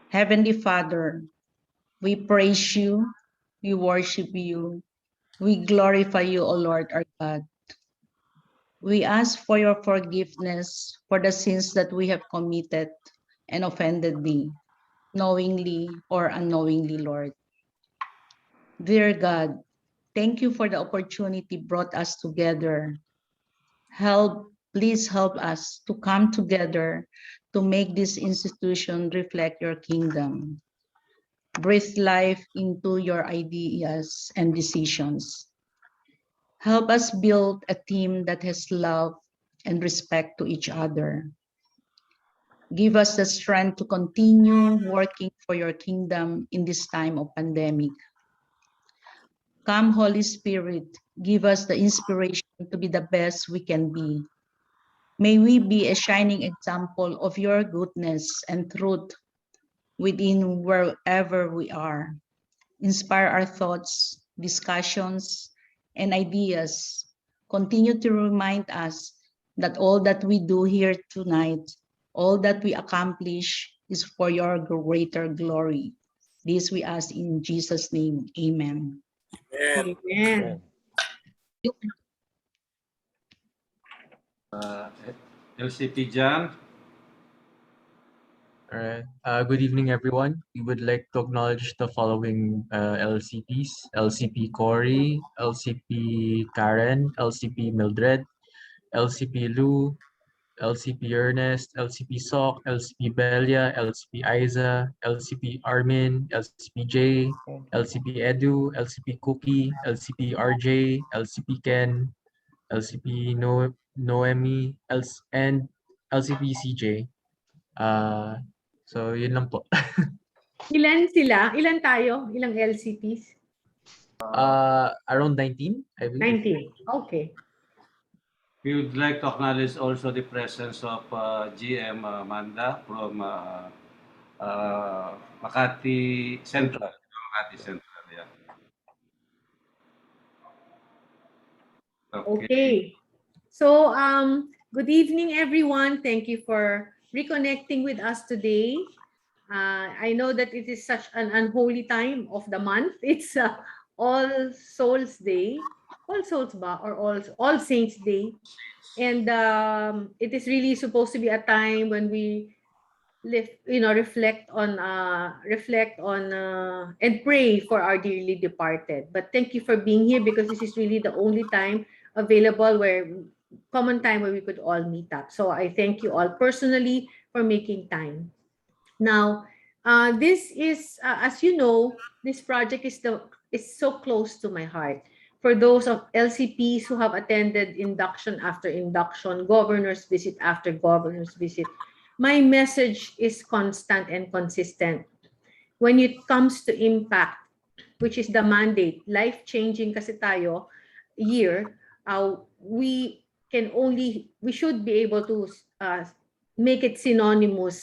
Heavenly Father, we praise you, we worship you, we glorify you, O Lord our God. We ask for your forgiveness for the sins that we have committed and offended thee, knowingly or unknowingly, Lord. Dear God, thank you for the opportunity brought us together. Please help us to come together to make this institution reflect your kingdom. Breathe life into your ideas and decisions. Help us build a team that has love and respect to each other. Give us the strength to continue working for your kingdom in this time of pandemic. Come, Holy Spirit, give us the inspiration to be the best we can be. May we be a shining example of your goodness and truth within wherever we are. Inspire our thoughts, discussions, and ideas. Continue to remind us that all that we do here tonight, all that we accomplish is for your greater glory. This we ask in Jesus' name. Amen. Amen. LCP Jan. All right. Good evening, everyone. We would like to acknowledge the following LCPs: LCP Cory, LCP Karen, LCP Mildred, LCP Lou, LCP Ernest, LCP Sok, LCP Belia, LCP Aiza, LCP Armin, LCP J, LCP Edu, LCP Cookie, LCP RJ, LCP Ken, LCP Noemi, and LCP CJ. So yun lang po. Ilan sila? Ilan tayo? Ilang LCPs? Around 19, I believe. 19. Okay. We would like to acknowledge also the presence of GM Amanda from Makati Central. Makati Central, yeah. Okay. So, good evening, everyone. Thank you for reconnecting with us today. I know that it is such an unholy time of the month. It's All Souls Day. All Souls ba? Or All Saints Day. And it is really supposed to be a time when we reflect on and pray for our dearly departed. But thank you for being here, because this is really the only time available, common time where we could all meet up. So I thank you all personally for making time. Now, this is, as you know, this project is so close to my heart. For those of LCPs who have attended induction after induction, governor's visit after governor's visit, my message is constant and consistent. When it comes to impact, which is the mandate, life-changing kasi tayo, year, we should be able to make it synonymous.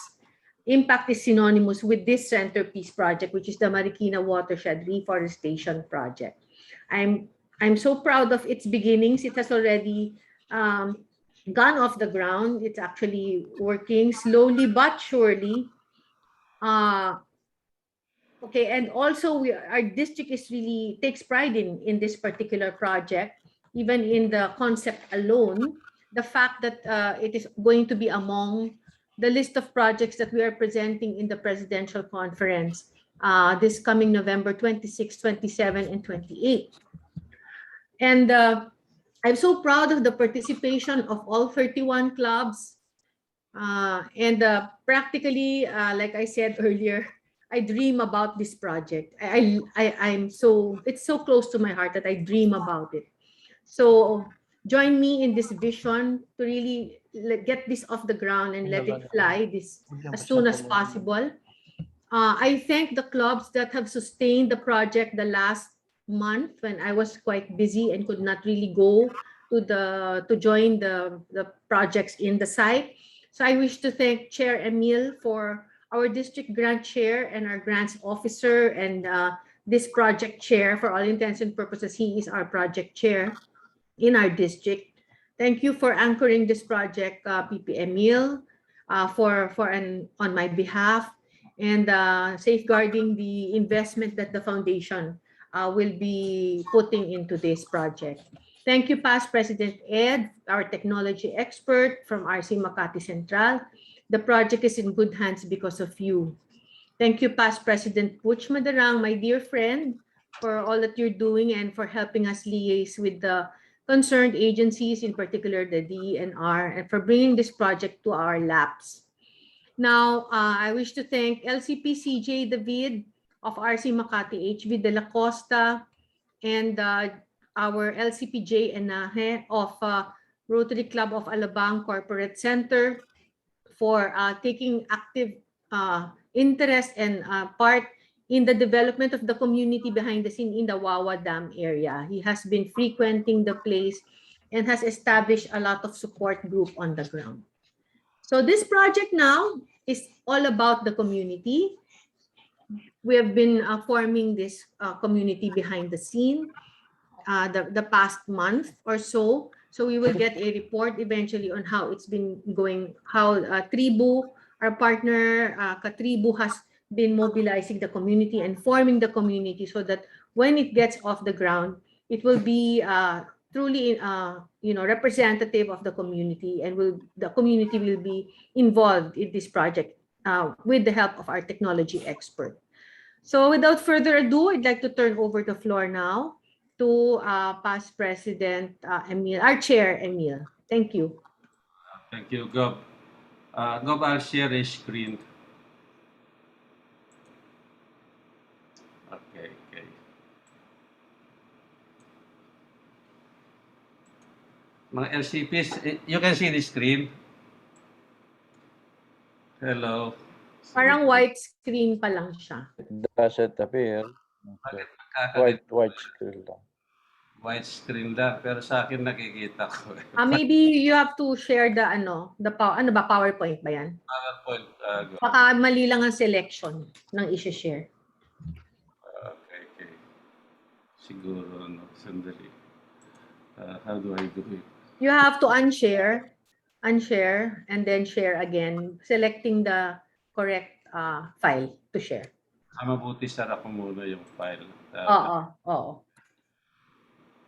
Impact is synonymous with this centerpiece project, which is the Marikina Watershed Reforestation Project. I'm so proud of its beginnings. It has already gone off the ground. It's actually working slowly but surely. Okay, and also our district takes pride in this particular project, even in the concept alone. The fact that it is going to be among the list of projects that we are presenting in the presidential conference this coming November 26, 27, and 28. And I'm so proud of the participation of all 31 clubs. Practically, like I said earlier, I dream about this project. It's so close to my heart that I dream about it. So join me in this vision to really get this off the ground and let it fly as soon as possible. I thank the clubs that have sustained the project the last month when I was quite busy and could not really go to join the projects in the site. So I wish to thank Chair Emil for our district grant chair and our grants officer, and this project chair. For all intents and purposes, he is our project chair in our district. Thank you for anchoring this project, PP Emil. on my behalf, and safeguarding the investment that the foundation will be putting into this project. Thank you, Past President Ed, our technology expert from RC Makati Central. The project is in good hands because of you. Thank you, Past President Butch Madarang, my dear friend, for all that you're doing and for helping us liaise with the concerned agencies, in particular the DENR, and for bringing this project to our laps. Now, I wish to thank LCP CJ David of RC Makati, HV De La Costa, and our LCPJ Enaje of Rotary Club of Alabang Corporate Center for taking active interest and part in the development of the community behind the scene in the Wawa Dam area. He has been frequenting the place and has established a lot of support group on the ground. So this project now is all about the community. We have been forming this community behind the scene the past month or so. So we will get a report eventually on how it's been going, how Tribu, our partner, Katribu, has been mobilizing the community and forming the community so that when it gets off the ground, it will be truly representative of the community, and the community will be involved in this project with the help of our technology expert. So without further ado, I'd like to turn over the floor now to Past President Emil, our Chair Emil. Thank you. Thank you, Gob. Gob, I'll share a screen. Okay. Mga LCPs, you can see the screen. Hello. Parang white screen pa lang siya. It doesn't appear. Bakit magkakalit? White screen lang. White screen lang, pero sa akin nakikita ko. Maybe you have to share the PowerPoint ba yan? PowerPoint. Gob. Baka mali lang ang selection ng i-share. Okay. Siguro, sandali. How do I do it? You have to unshare, and then share again, selecting the correct file to share. Mabuti sara ko muna yung file. Oo.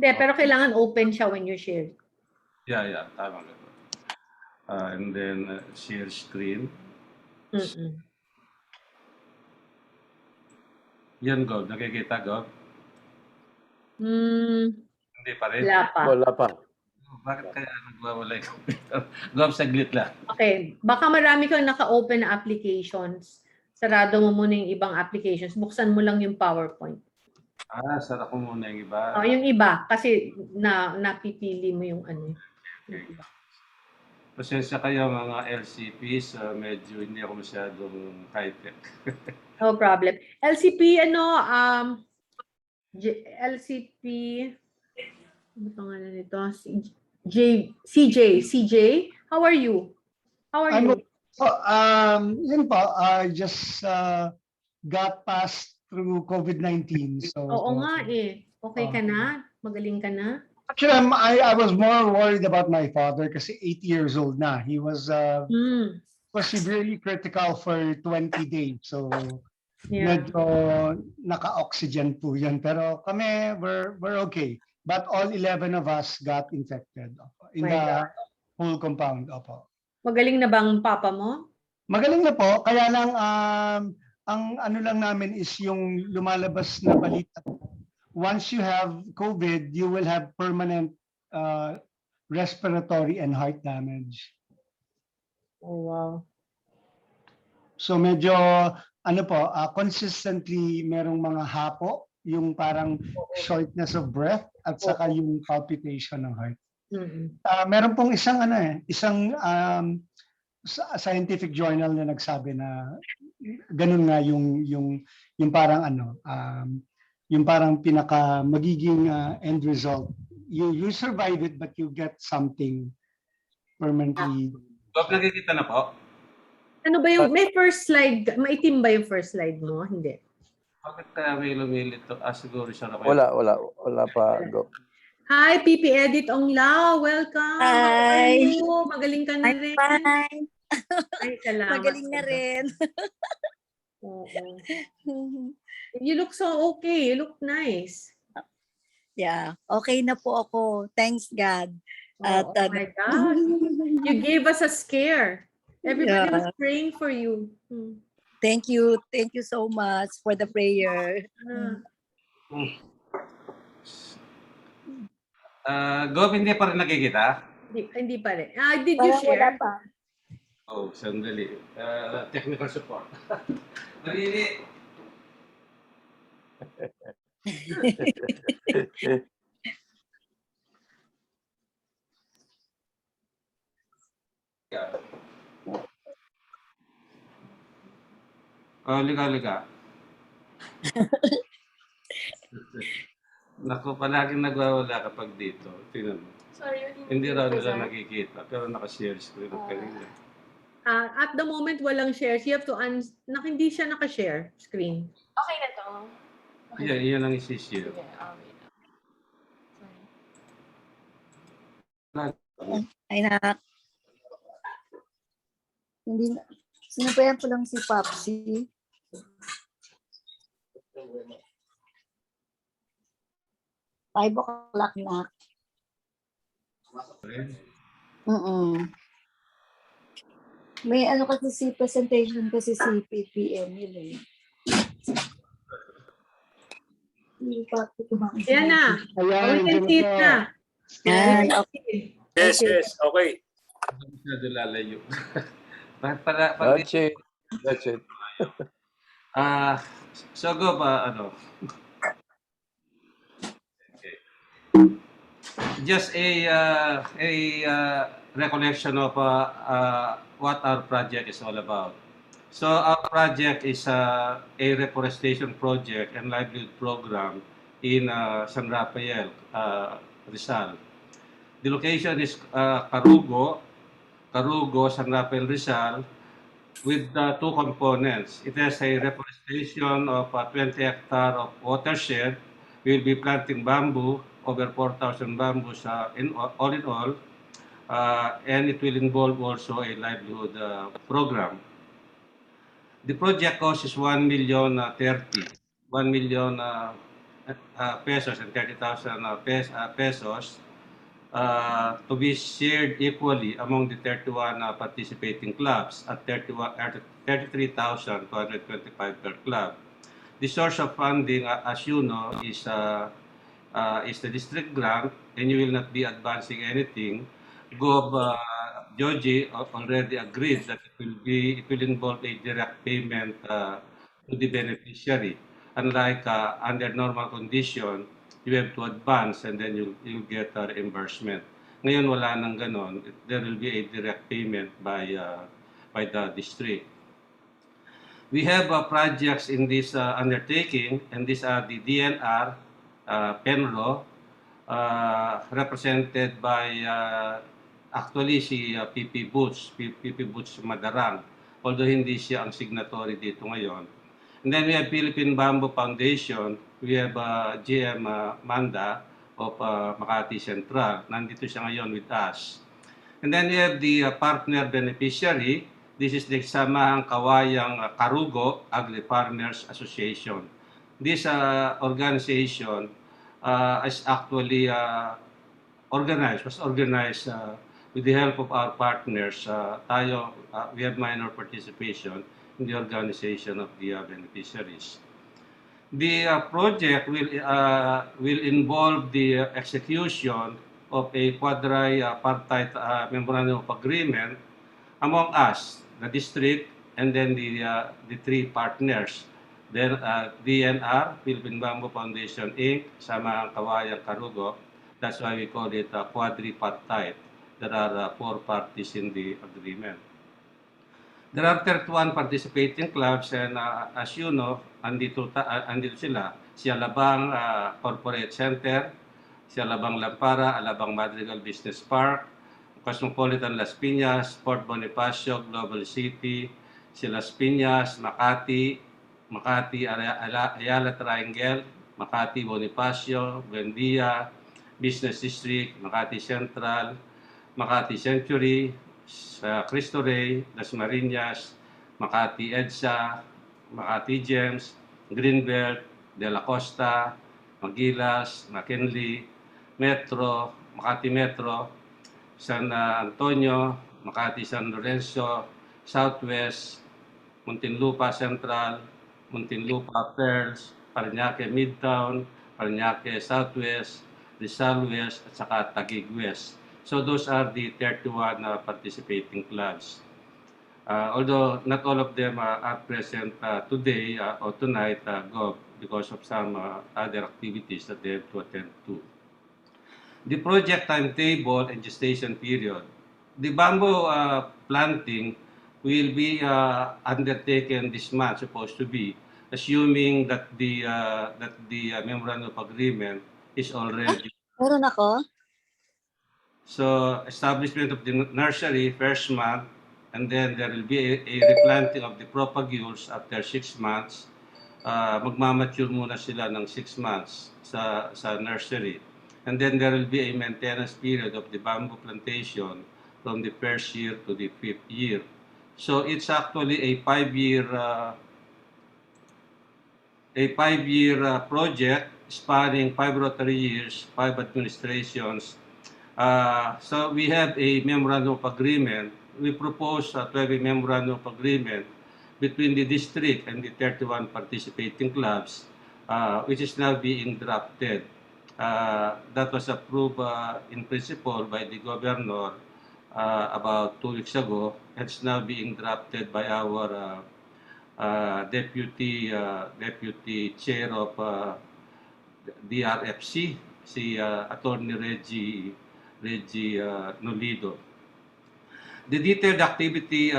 Pero kailangan open siya when you share. Yeah, tama ka. And then share screen. Yan, Gob. Nakikita, Gob? Hindi pa rin? Wala pa. Bakit kaya nagwawala yung computer? Gob, saglit lang. Okay. Baka marami kang naka-open na applications. Sarado mo muna yung ibang applications. Buksan mo lang yung PowerPoint. Sara ko muna yung iba. Yung iba. Kasi napipili mo yung ano. Yung iba. Pasensya kayo mga LCPs. Medyo hindi ako masyadong high-tech. No problem. LCP, LCP, ano pangalan nito? CJ, how are you? Yun po, I just got past through COVID-19. So, Oo nga eh. Okay ka na? Magaling ka na? Actually, I was more worried about my father kasi 80 years old na. He was severely critical for 20 days. So, medyo naka-oxygen po yan. Pero kami, we're okay. But all 11 of us got infected in the whole compound. Opo. Magaling na bang papa mo? Magaling na po. Kaya lang, ang ano lang namin is yung lumalabas na balita. Once you have COVID, you will have permanent respiratory and heart damage. Oh, wow. So medyo, consistently merong mga hapo, yung parang shortness of breath at saka yung palpitation ng heart. Meron pong isang scientific journal na nagsabi na ganun nga yung parang yung parang pinaka magiging end result. You survive it but you get something permanently. Gob, nakikita na po? Ano ba yung, may first slide, maitim ba yung first slide mo? Hindi. Bakit kaya may lumilit to? Siguro siya na kayo. Wala pa. Go. Hi, PP Edit Onglao. Welcome. Hi. How are you? Magaling ka na I'm rin. fine. Ay, salamat. Magaling na rin. Oo. You look so okay. You look nice. Yeah, okay na po ako. Thanks God. Oh, oh my God. You gave us a scare. Everybody was Yeah. praying for you. Thank you so much for the prayer. Gob, hindi pa rin nakikita? Hindi pa rin. Did you Parang wala share? pa. Oh, sandali. Technical support. Marili. Oh, liga. Naku, palaging nagwawala kapag dito. Tingnan mo. Sorry, Hindi raw nila nakikita, pero naka-share screen ang kanila. At the moment, walang shares. You have to hindi siya naka-share screen. Okay na to. Yeah, iyan ang isi-share. Sige, wait lang. Sorry. Ay na. Hindi na. Sinabayan ko lang si Popsi. 5 o'clock na. May ano kasi si presentation kasi si PPM yun eh. Yan na. Ayan, We can dyan see it po. na. Yan, Yes, yes, okay. Masyado lalayo. That's it. That's it. So go ba, ano? Okay. Just a recollection of what our project is all about. So our project is a reforestation project and livelihood program in San Rafael, Rizal. The location is Carugo, San Rafael, Rizal, with two components. It has a reforestation of 20 hectare of watershed. We will be planting bamboo, over 4,000 bamboos all in all, and it will involve also a livelihood program. The project cost is 1,030,000 pesos and 30,000 pesos to be shared equally among the 31 participating clubs at 33,225 per club. The source of funding, as you know, is the district grant, and you will not be advancing anything. Georgie already agreed that it will involve a direct payment to the beneficiary. Unlike under normal condition, you have to advance and then you'll get reimbursement. Ngayon wala nang ganon. There will be a direct payment by the district. We have projects in this undertaking, and these are the DNR, Penro, represented by actually si PP Boots Madarang, although hindi siya ang signatory dito ngayon. And then we have Philippine Bamboo Foundation, we have GM Manda of Makati Central, nandito siya ngayon with us. And then we have the partner beneficiary. This is the Samahang Kawayang Carugo Agri-Farmers Association. This organization is actually was organized with the help of our partners. We have minor participation in the organization of the beneficiaries. The project will involve the execution of a quadripartite memorandum of agreement among us, the district, and then the three partners. Then DNR, Philippine Bamboo Foundation Inc., Samahang Kawayang Carugo. That's why we call it quadripartite. There are 4 parties in the agreement. There are 31 participating clubs, and as you know, andito sila. Sialabang Corporate Center, Sialabang Lampara, Alabang Madrigal Business Park, Cosmopolitan Las Piñas, Port Bonifacio, Global City, Las Piñas, Makati, Ayala Triangle, Makati Bonifacio, Buendia, Business District, Makati Central, Makati Century, sa Cristo Rey, Dasmariñas, Makati EDSA, Makati GEMS, Greenbelt, De La Costa, Magilas, McKinley, Metro, Makati Metro, San Antonio, Makati San Lorenzo, Southwest, Muntinlupa Central, Muntinlupa Pearls, Parañaque Midtown, Parañaque Southwest, Rizal West, at saka Taguig West. So those are the 31 participating clubs. Although not all of them are present today or tonight, Gov, because of some other activities that they have to attend to. The project timetable and gestation period. The bamboo planting will be undertaken this month, supposed to be, assuming that the memorandum of agreement is already. Meron ako? So establishment of the nursery first month, and then there will be a replanting of the propagules after 6 months. Magmamature muna sila ng 6 months sa nursery. And then there will be a maintenance period of the bamboo plantation from the first year to the 5th year. So it's actually a 5-year project spanning 5 Rotary years, 5 administrations. So we have a memorandum of agreement. We propose to have a memorandum of agreement between the district and the 31 participating clubs, which is now being drafted. That was approved in principle by the governor about 2 weeks ago. It's now being drafted by our deputy chair of DRFC, si Attorney Reggie Nolido. The detailed activity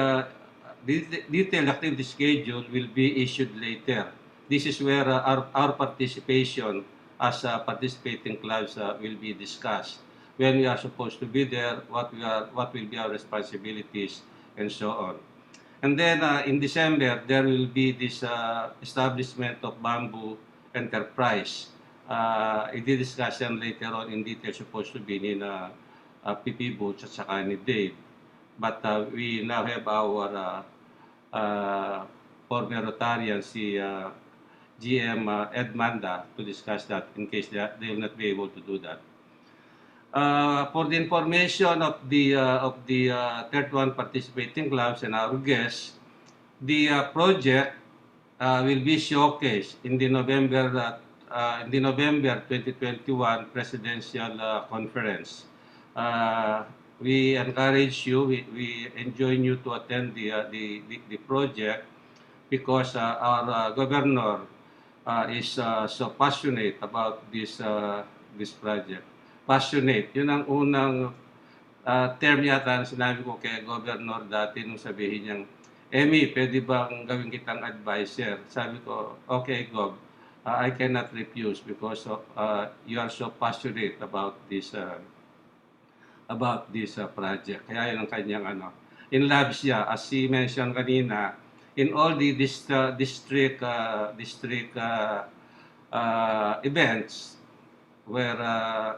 schedule will be issued later. This is where our participation as participating clubs will be discussed. When we are supposed to be there, what will be our responsibilities, and so on. And then in December, there will be this establishment of bamboo enterprise. I-discuss yan later on in detail, supposed to be in PP Boots at saka ni Dave. But we now have our former Rotarian, si GM Ed Manda, to discuss that in case they will not be able to do that. For the information of the 31 participating clubs and our guests, the project will be showcased in the November 2021 presidential conference. We encourage you, we enjoin you to attend the project because our governor is so passionate about this project. Passionate, yun ang unang term yata na sinabi ko kay governor dati nung sabihin niyang, Emmy, pwede bang gawin kitang advisor? Sabi ko, okay, Gov, I cannot refuse because you are so passionate about this project. Kaya yun ang kanyang in love siya, as he mentioned kanina, in all the district events where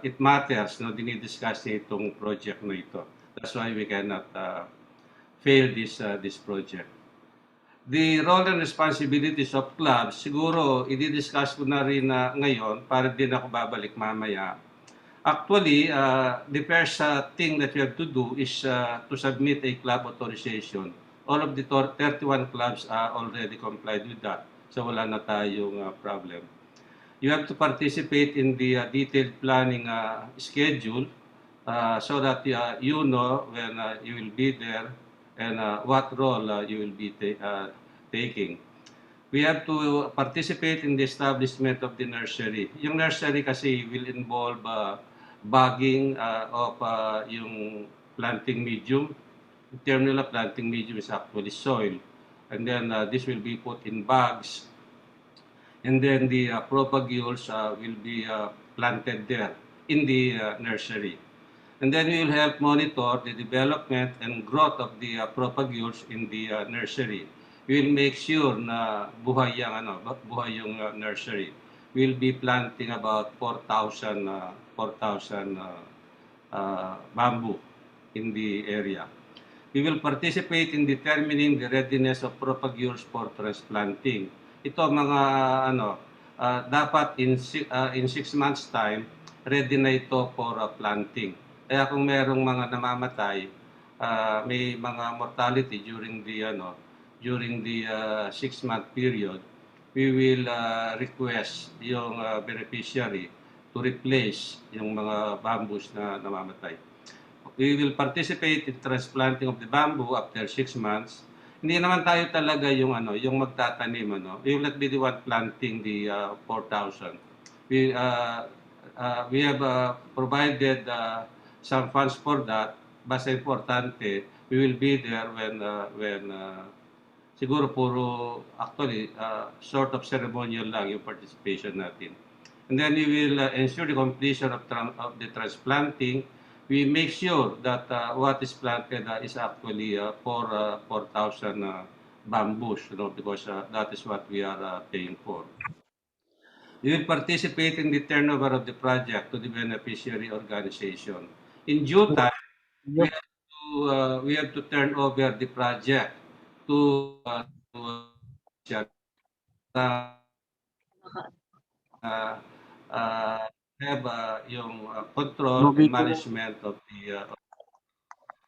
it matters, dinidiscuss niya itong project na ito. That's why we cannot fail this project. The role and responsibilities of clubs, siguro i-discuss ko na rin ngayon para din ako babalik mamaya. Actually, the first thing that you have to do is to submit a club authorization. All of the 31 clubs are already complied with that. So wala na tayong problem. You have to participate in the detailed planning schedule so that you know when you will be there and what role you will be taking. We have to participate in the establishment of the nursery. Yung nursery kasi will involve bagging of yung planting medium. The term nila planting medium is actually soil. And then this will be put in bags. And then the propagules will be planted there in the nursery. And then we will help monitor the development and growth of the propagules in the nursery. We will make sure na buhay yung nursery. We will be planting about 4,000 bamboo in the area. We will participate in determining the readiness of propagures for transplanting. Ito mga dapat in 6 months time, ready na ito for planting. Kaya kung merong mga namamatay, may mga mortality during the 6-month period, we will request yung beneficiary to replace yung mga bamboos na namamatay. We will participate in transplanting of the bamboo after 6 months. Hindi naman tayo talaga yung magtatanim, We will not be the one planting the 4,000. We have provided some funds for that. Basta importante, we will be there when siguro actually sort of ceremonial lang yung participation natin. And then we will ensure the completion of the transplanting. We make sure that what is planted is actually 4,000 bamboos, because that is what we are paying for. We will participate in the turnover of the project to the beneficiary organization. In due time, we have to turn over the project to have yung control and management of the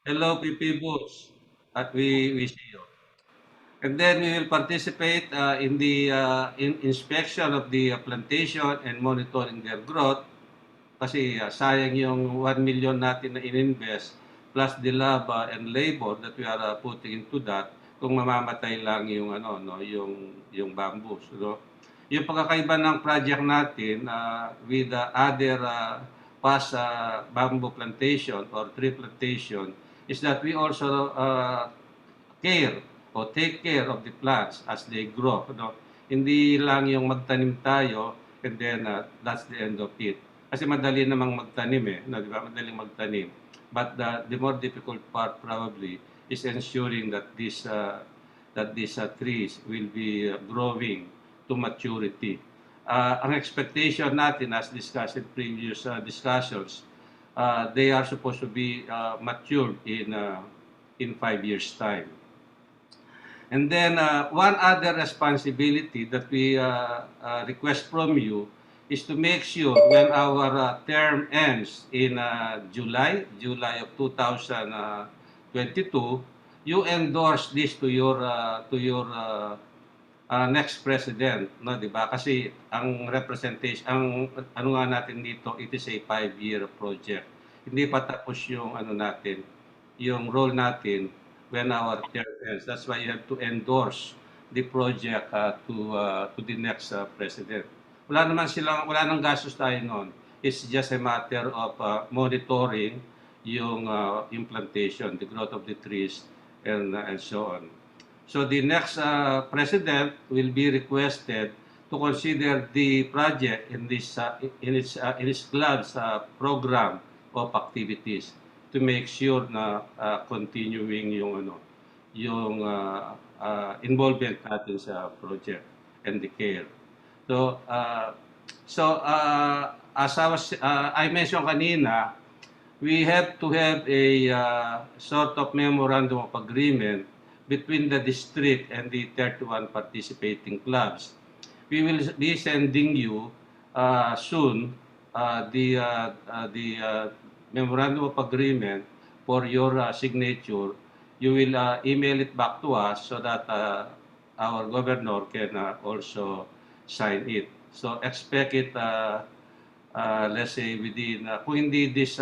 Hello, PP Boots, at we see you. And then we will participate in the inspection of the plantation and monitoring their growth, kasi sayang yung 1 million natin na in-invest plus the lab and labor that we are putting into that kung mamamatay lang yung yung bamboos, Yung pagkakaiba ng project natin with other past bamboo plantation or tree plantation is that we also care o take care of the plants as they grow. Hindi lang yung magtanim tayo and then that's the end of it. Kasi madali namang magtanim di ba? Madaling magtanim. But the more difficult part probably is ensuring that these trees will be growing to maturity. Ang expectation natin, as discussed in previous discussions, they are supposed to be matured in 5 years' time. And then one other responsibility that we request from you is to make sure when our term ends in July of 2022, you endorse this to your next president, di ba? Kasi ang representation, ang nga natin dito, it is a 5-year project. Hindi pa tapos yung natin, yung role natin when our term ends. That's why you have to endorse the project to the next president. Wala nang gastos tayo noon. It's just a matter of monitoring yung implantation, the growth of the trees, and so on. So the next president will be requested to consider the project in its club's program of activities to make sure na continuing yung involvement natin sa project and the care. So as I mentioned kanina, we have to have a sort of memorandum of agreement between the district and the 31 participating clubs. We will be sending you soon the memorandum of agreement for your signature. You will email it back to us so that our governor can also sign it. So expect it, let's say within, kung hindi this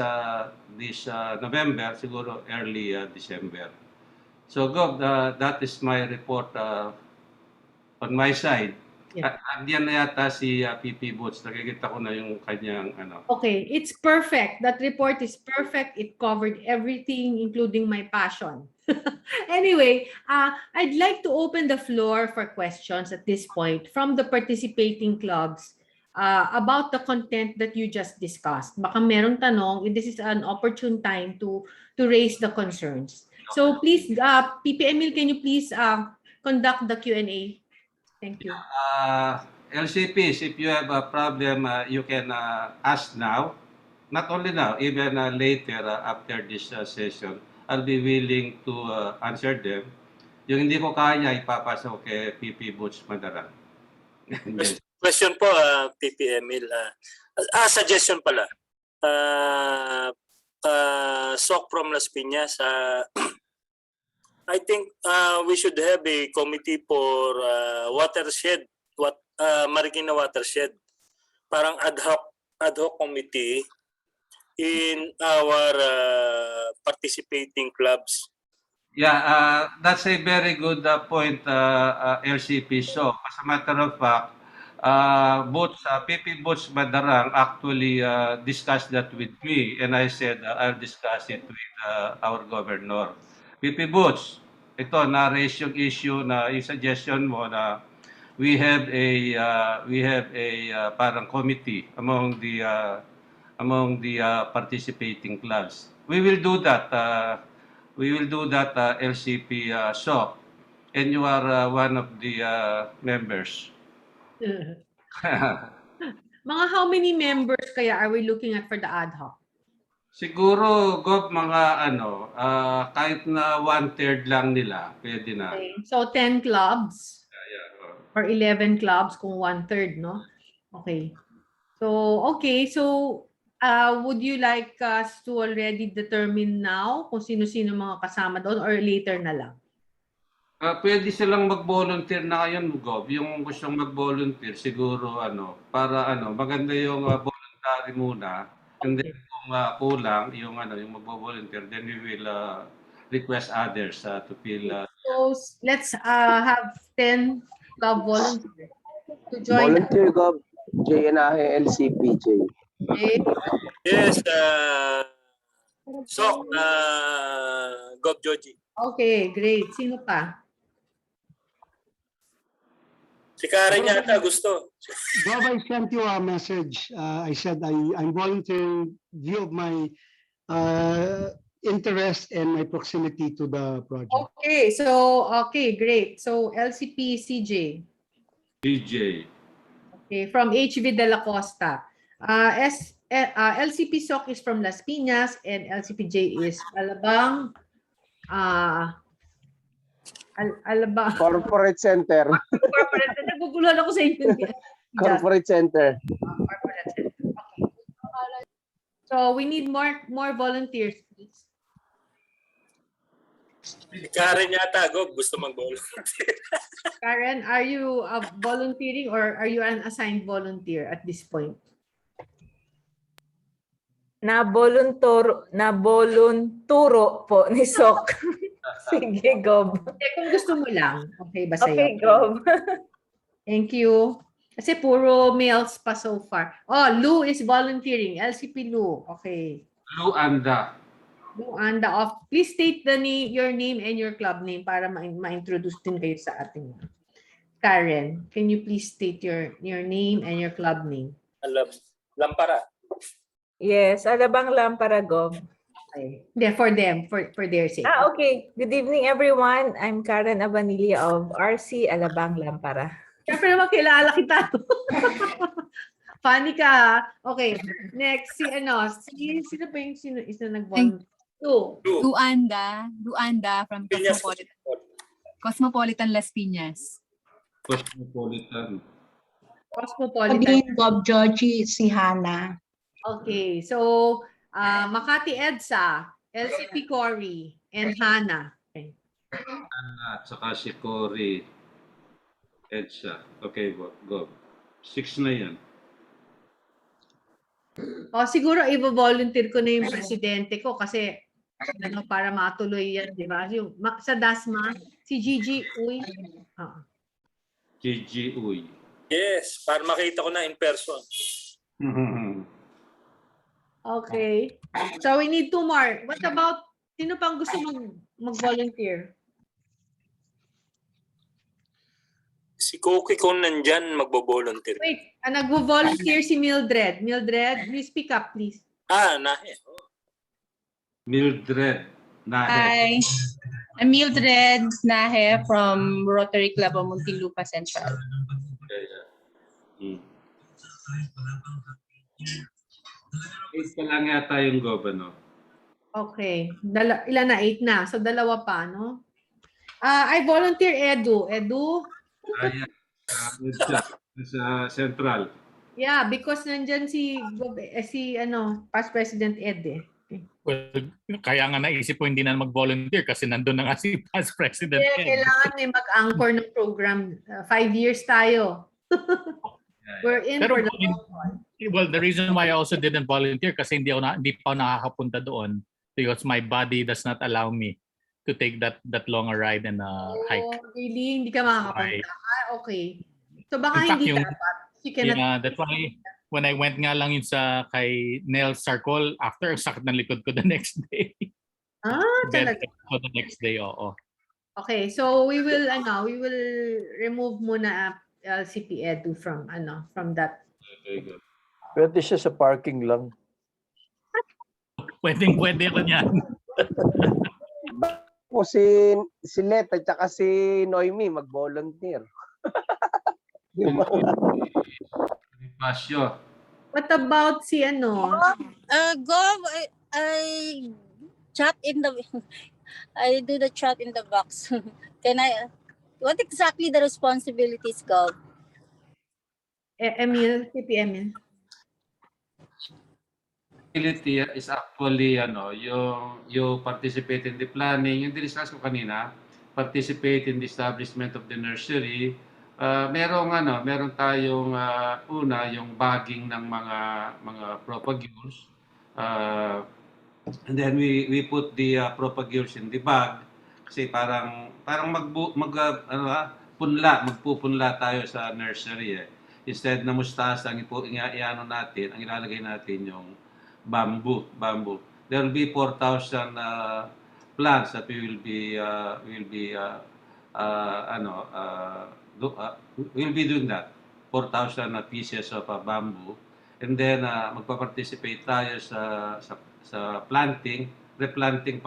November, siguro early December. So, Gov, that is my report on my side. Yeah. Andiyan na yata si PP Boots. Nakikita ko na yung kanyang Okay, it's perfect. That report is perfect. It covered everything, including my passion. Anyway, I'd like to open the floor for questions at this point from the participating clubs about the content that you just discussed. Baka merong tanong, this is an opportune time to raise the concerns. So please, PP Emil, can you please conduct the Q&A? Thank you. LCPs, if you have a problem, you can ask now. Not only now, even later after this session. I'll be willing to answer them. Yung hindi ko kaya, ipapasa ko kay PP Butch Madaran. Question po, PP Emil. Suggestion pala. Sok from Las Piñas, I think we should have a committee for watershed, Marikina watershed. Parang ad hoc committee in our participating clubs. Yeah, that's a very good point, LCP. So, as a matter of fact, PP Butch Madarang actually discussed that with me, and I said I'll discuss it with our governor. PP Butch, ito na-raise yung issue na yung suggestion mo na we have a parang committee among the participating clubs. We will do that. LCP SOC, and you are one of the members. Mga how many members kaya are we looking at for the ad hoc? Siguro, Gov, mga kahit na 1/3 lang nila, pwede na. Okay. So 10 clubs or 11 clubs kung 1/3, no? Okay. So would you like us to already determine now kung sino-sino mga kasama doon or later na lang? Pwede silang mag-volunteer na ngayon, Gov. Yung gustong mag-volunteer, siguro para maganda yung voluntary muna. And then kung kulang yung mag-volunteer, then we will request others to fill. So let's have 10 club volunteers to join. Volunteer Gov, JNAhe LCP, J. Okay. Yes, Sok, Gov Joji. Okay, great. Sino pa? Si Karen yata gusto. Bob, I sent you a message. I said I'm volunteering view of my interest and my proximity to the project. Okay, great. So LCP CJ. DJ. Okay, from HV De La Costa. LCP SOC is from Las Piñas and LCPJ is Alabang. Alabang. Corporate Center. Corporate. Naguguluhan ako sa inyo. Corporate Center. Corporate Center. Okay. So we need more volunteers, please. Si Karen yata, Gov, gusto mag-volunteer. Karen, are you volunteering or are you an assigned volunteer at this point? Nabolunturo po ni Sok. Sige, Gob. Kung gusto mo lang, okay ba sa'yo? Okay, Gob. Thank you. Kasi puro males pa so far. Oh, Lou is volunteering. LCP Lou. Okay. Lou Anda. Lou Anda. Please state your name and your club name para ma-introduce din kayo sa ating. Karen, can you please state your name and your club name? Lampara. Yes, Alabang Lampara, Gob. Okay. For them, for their sake. Okay. Good evening, everyone. I'm Karen Abanilla of RC Alabang Lampara. Siyempre naman kilala kita. Funny ka. Okay. Next, sino ba yung isa nag-volunteer? Luanda from Cosmopolitan Las Piñas. Cosmopolitan. Sabihin, Gov Georgie, si Hana. Okay. So, Makati Edsa, LCP Cory, and Hana. Okay. Hana, at saka si Cory. Edsa. Okay, go. 6 na yan. Siguro i-volunteer ko na yung presidente ko kasi para matuloy yan, di ba? Sa DASMA, si Gigi Uy. Gigi Uy. Yes, para makita ko na in person. Okay. So we need 2 more. What about, sino pang gusto mag-volunteer? Si Cookie kung nandyan, magbo-volunteer. Wait, nagvo-volunteer si Mildred. Mildred, you speak up, please. Nahe. Mildred Nahe. Hi, I'm Mildred Nahe from Rotary Club of Muntinlupa Central. Okay. 8 pa lang yata yung governor. Okay. Ilan na? 8 na. So, dalawa pa, no? I volunteer Edu. Edu? Ayan. Siya, sa Central. Yeah, because nandyan si past President Ed eh. Well, kaya nga naisip ko hindi na mag-volunteer kasi nandun na nga si Past President Kaya Ed. kailangan may mag-anchor ng program. 5 years tayo. We're in Pero for the long haul. well, the reason why I also didn't volunteer kasi hindi pa ako nakakapunta doon because my body does not allow me to take that long a ride and hike. Oh, really? Hindi ka makakapunta? Okay. So baka In fact, hindi yung- dapat. You cannot. Yeah, that's why when I went nga lang yun sa kay Nel Sarcol, after ang sakit ng likod ko the next day. Talaga. So the next day, oo. Okay, so we will remove muna LCP Edu from that. Very good. Pwede siya sa parking lang. Pwede ako niyan. O si Let at saka si Noemi mag-volunteer. Yung mga- Pasyo. What about si Gov, I chat in the I do the chat in the box. What exactly the responsibilities, Gov? Emil, CP Emil? Responsibility is actually you participate in the planning, yung discuss ko kanina, participate in the establishment of the nursery. Meron tayong yung bagging ng mga propagures. And then we put the propagures in the bag kasi parang magpupunla tayo sa nursery eh. Instead na mustasa ang natin, ang ilalagay natin yung bamboo. There will be 4,000 plants that we will be doing that. 4,000 pieces of bamboo. And then magpa-participate tayo sa planting, replanting.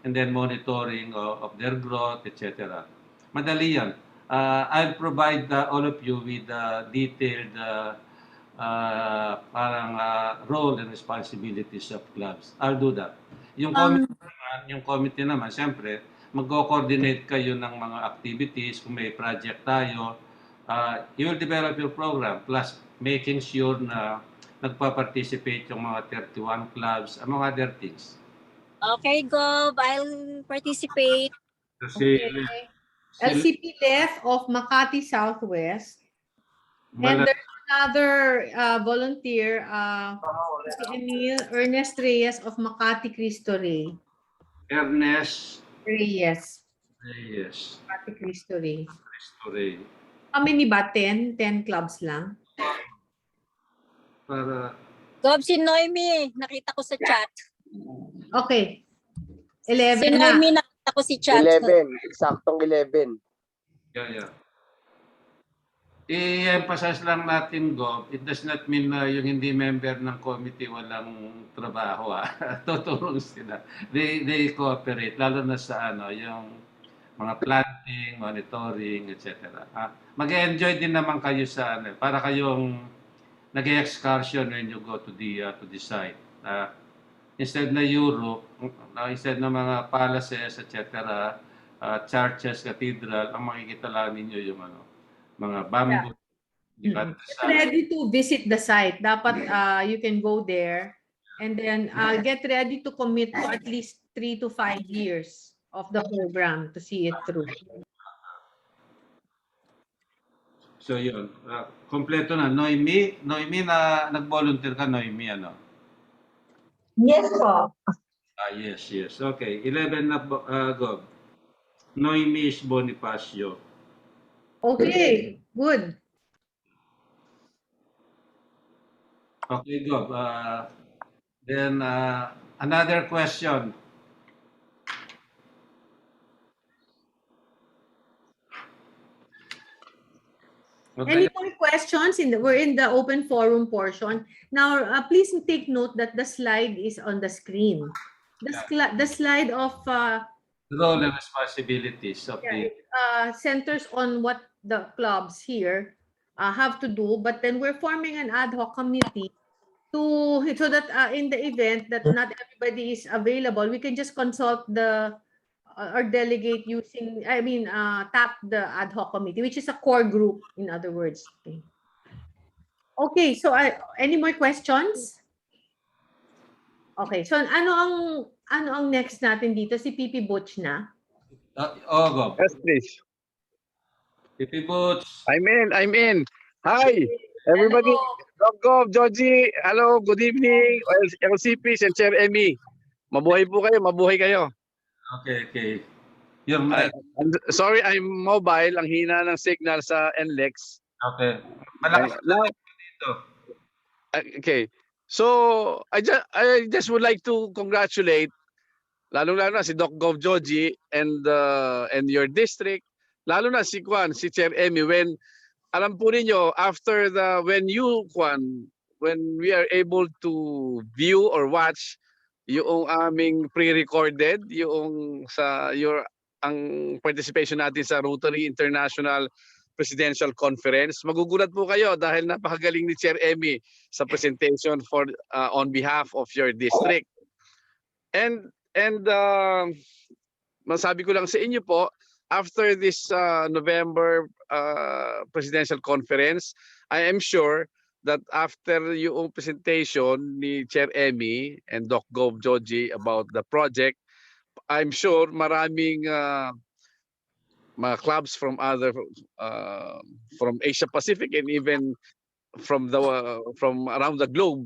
And then monitoring of their growth, etc. Madali yan. I'll provide all of you with detailed role and responsibilities of clubs. I'll do that. Yung committee naman, siyempre, mag-coordinate kayo ng mga activities. Kung may project tayo, you will develop your program plus making sure na nagpa-participate yung mga 31 clubs, among other things. Okay, Gov, I'll participate. Kasi LCP left of Makati Southwest. And there's another volunteer, si Emil Ernest Reyes of Makati Cristo Rey. Ernest Reyes. Reyes. Makati Cristo Rey. Cristo Rey. How many ba? 10? 10 clubs lang? Para Gov, si Noemi, nakita ko sa chat. Okay. Si 11 na. Noemi, nakita ko si chat. 11, eksaktong 11. Yeah. I-emphasize lang natin, Gov, it does not mean na yung hindi member ng committee walang trabaho. Tutulong sila. They cooperate, lalo na sa yung mga planting, monitoring, etc. Mag-enjoy din naman kayo sa para kayong nag-excursion when you go to the site. Instead na Europe, instead na mga palaces, etc., churches, cathedral, ang makikita lang ninyo yung mga bamboo. Get ready to visit the site. Dapat you can go there and then get ready to commit to at least 3 to 5 years of the program to see it through. So yun, kompleto na. Noemi na nag-volunteer ka, Noemi, Yes po. Yes. Okay, 11 na, Gov. Noemi is Bonifacio. Okay, good. Okay, Gov. Then, another question. Any more questions? We're in the open forum portion. Now, please take note that the slide is on the screen. The slide of Role and responsibilities of the centers on what the clubs here have to do, but then we're forming an ad hoc committee so that in the event that not everybody is available, we can just consult the or delegate using, tap the ad hoc committee, which is a core group, in other words. Okay, so any more questions? Okay, so ano ang next natin dito? Si Pipi Butch na? Go. Yes, please. PP Boots. I'm in. Hi, everybody. Gov, Georgie. Hello, good evening. LCPs and Chair Emmy. Mabuhay po kayo, mabuhay kayo. Okay. You're I'm sorry, I'm mobile. Ang hina ng signal sa NLEX. okay. Malakas Now, dito. okay. So, I just would like to congratulate lalo-lalo na si Doc Gov Georgie and your district, lalo na si Chair Emmy, when alam po ninyo after when we are able to view or watch yung aming pre-recorded ang participation natin sa Rotary International Presidential Conference. Magugulat po kayo dahil napakagaling ni Chair Emmy sa presentation on behalf of your district. And masabi ko lang sa inyo po, after this November presidential conference, I am sure that after yung presentation ni Chair Emmy and Doc Gov Georgie about the project, I'm sure maraming mga clubs from Asia Pacific and even from around the globe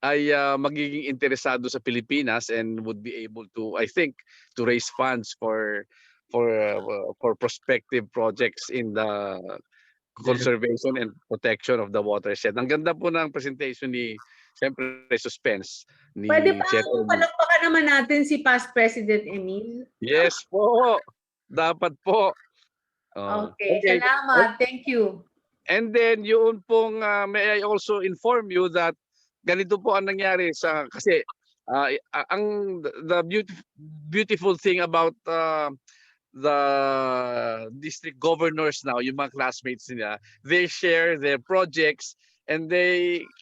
ay magiging interesado sa Pilipinas and would be able to, I think, to raise funds for prospective projects in the conservation and protection of the watershed. Ang ganda po ng presentation ni, siyempre, suspense ni Pwede pa Chair Emmy. palakpakan naman natin si Past President Emil. Yes po, dapat po. Okay, salamat. Thank you. And then yun pong may I also inform you that ganito po ang nangyari kasi the beautiful thing about the district governors now, yung mga classmates nila, they share their projects and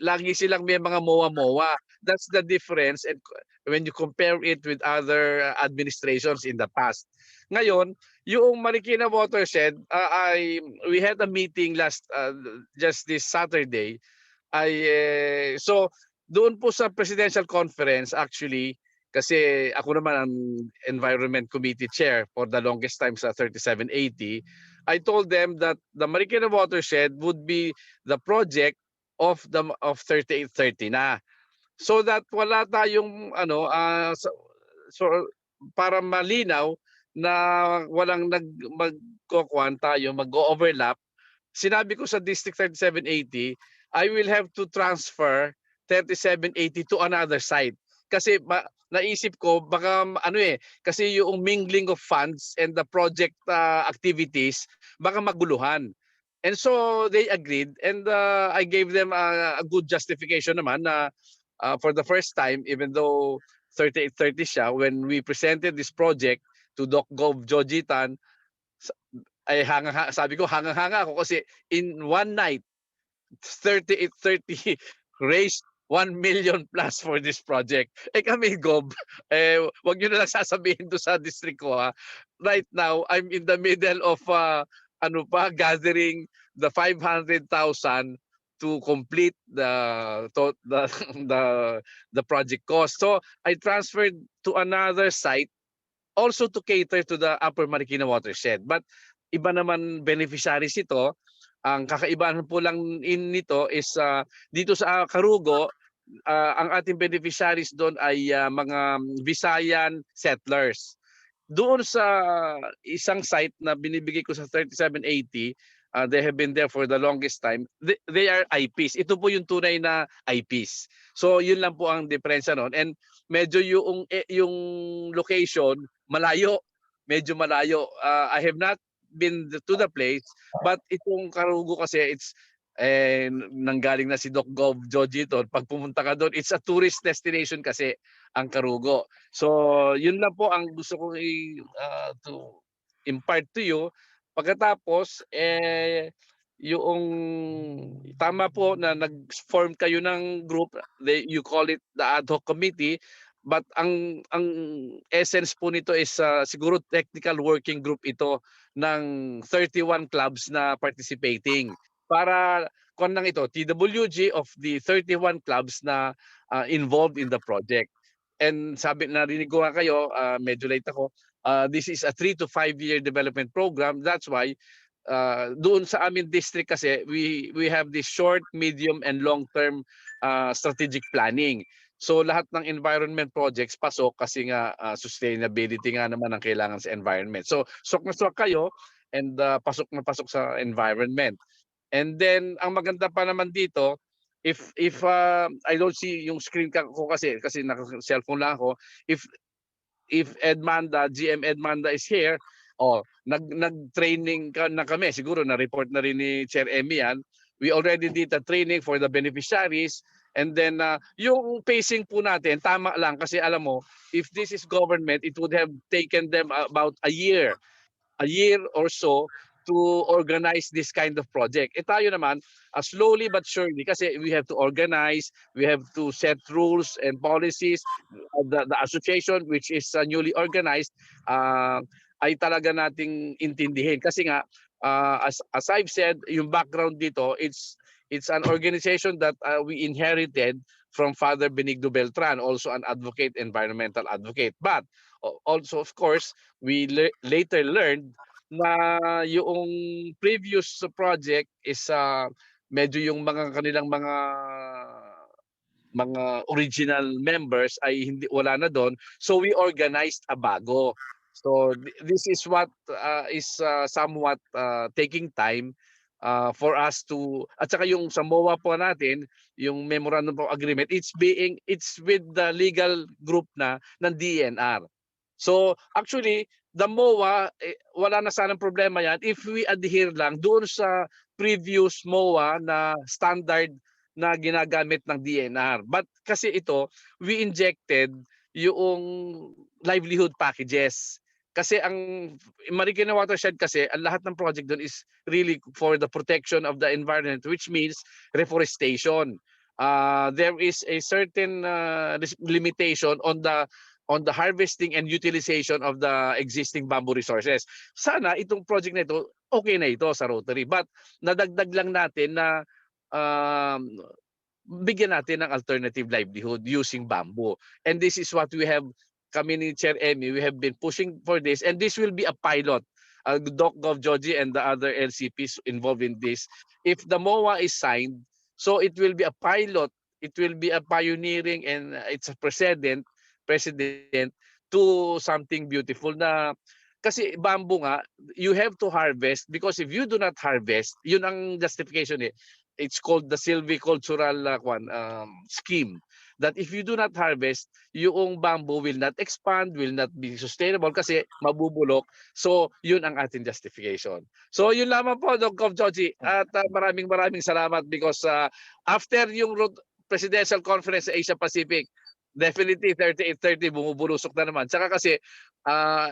lagi silang may mga MOA. That's the difference and when you compare it with other administrations in the past. Ngayon, yung Marikina Watershed, we had a meeting just this Saturday. So doon po sa presidential conference, actually, kasi ako naman ang Environment Committee Chair for the longest time sa 3780, I told them that the Marikina Watershed would be the project of 3830 na. So that wala tayong so para malinaw na walang mag-overlap, sinabi ko sa District 3780, I will have to transfer 3780 to another site. Kasi naisip ko baka kasi yung mingling of funds and the project activities baka maguluhan. And so they agreed and I gave them a good justification naman na for the first time, even though 3830 siya, when we presented this project to Doc Gov Georgie Tan, ay sabi ko hanga ako kasi in one night 3830 raised 1 million plus for this project. Kami, Gov, wag nyo na lang sasabihin to sa district ko. Right now, I'm in the middle of gathering the 500,000 to complete the project cost. So I transferred to another site also to cater to the Upper Marikina Watershed. But iba naman beneficiaries ito. Ang kakaibahan po lang nito is dito sa Karugo, ang ating beneficiaries doon ay mga Visayan settlers. Doon sa isang site na binibigay ko sa 3780, they have been there for the longest time. They are IPs. Ito po yung tunay na IPs. So yun lang po ang diferensya noon. And medyo yung location malayo, medyo malayo. I have not been to the place, but itong Karugo kasi it's nanggaling na si Doc Gov Georgie doon. Pag pumunta ka doon, it's a tourist destination kasi ang Karugo. So yun lang po ang gusto ko to impart to you. Pagkatapos yung tama po na nag-form kayo ng group, you call it the ad hoc committee, but ang essence po nito is siguro technical working group ito ng 31 clubs na participating para kung lang ito TWG of the 31 clubs na involved in the project. And narinig ko nga kayo, medyo late ako, this is a 3 to 5 year development program. That's why doon sa amin district kasi we have this short, medium and long term strategic planning. So lahat ng environment projects pasok kasi nga sustainability nga naman ang kailangan sa environment. So sok na sok kayo and pasok na pasok sa environment. And then ang maganda pa naman dito, if I don't see yung screen ko kasi naka-cellphone lang ako, if Edmanda, GM Edmanda is here, nag-training na kami, siguro na-report na rin ni Chair Emmy yan. We already did a training for the beneficiaries. And then yung pacing po natin, tama lang kasi alam mo, if this is government, it would have taken them about a year or so to organize this kind of project. Tayo naman, slowly but surely, kasi we have to organize, we have to set rules and policies. The association, which is newly organized, ay talaga nating intindihin. Kasi nga, as I've said, yung background dito, it's an organization that we inherited from Father Benigno Beltran, also an advocate, environmental advocate. But also, of course, we later learned na yung previous project is medyo yung kanilang mga original members ay wala na doon. So we organized a bago. So this is what is somewhat taking time for us to, at saka yung sa MOA po natin, yung memorandum of agreement, it's with the legal group ng DENR. So actually, the MOA, wala na sanang problema yan if we adhere lang doon sa previous MOA na standard na ginagamit ng DENR. But kasi ito, we injected yung livelihood packages. Kasi ang Marikina Watershed kasi, ang lahat ng project doon is really for the protection of the environment, which means reforestation. There is a certain limitation on the harvesting and utilization of the existing bamboo resources. Sana itong project na ito, okay na ito sa Rotary. But nadagdag lang natin na bigyan natin ng alternative livelihood using bamboo. And this is what we have, kami ni Chair Emmy, we have been pushing for this. And this will be a pilot. Doc Gov Joji and the other LCPs involved in this. If the MOA is signed, so it will be a pilot, it will be a pioneering, and it's a precedent to something beautiful na kasi bamboo nga, you have to harvest because if you do not harvest, yun ang justification it's called the silvicultural scheme, that if you do not harvest, yung bamboo will not expand, will not be sustainable kasi mabubulok. So yun ang ating justification. So yun lamang po, Doc Gov Joji, at maraming salamat because after yung Presidential Conference sa Asia Pacific, definitely 38-30 bumubulusok na naman. Tsaka kasi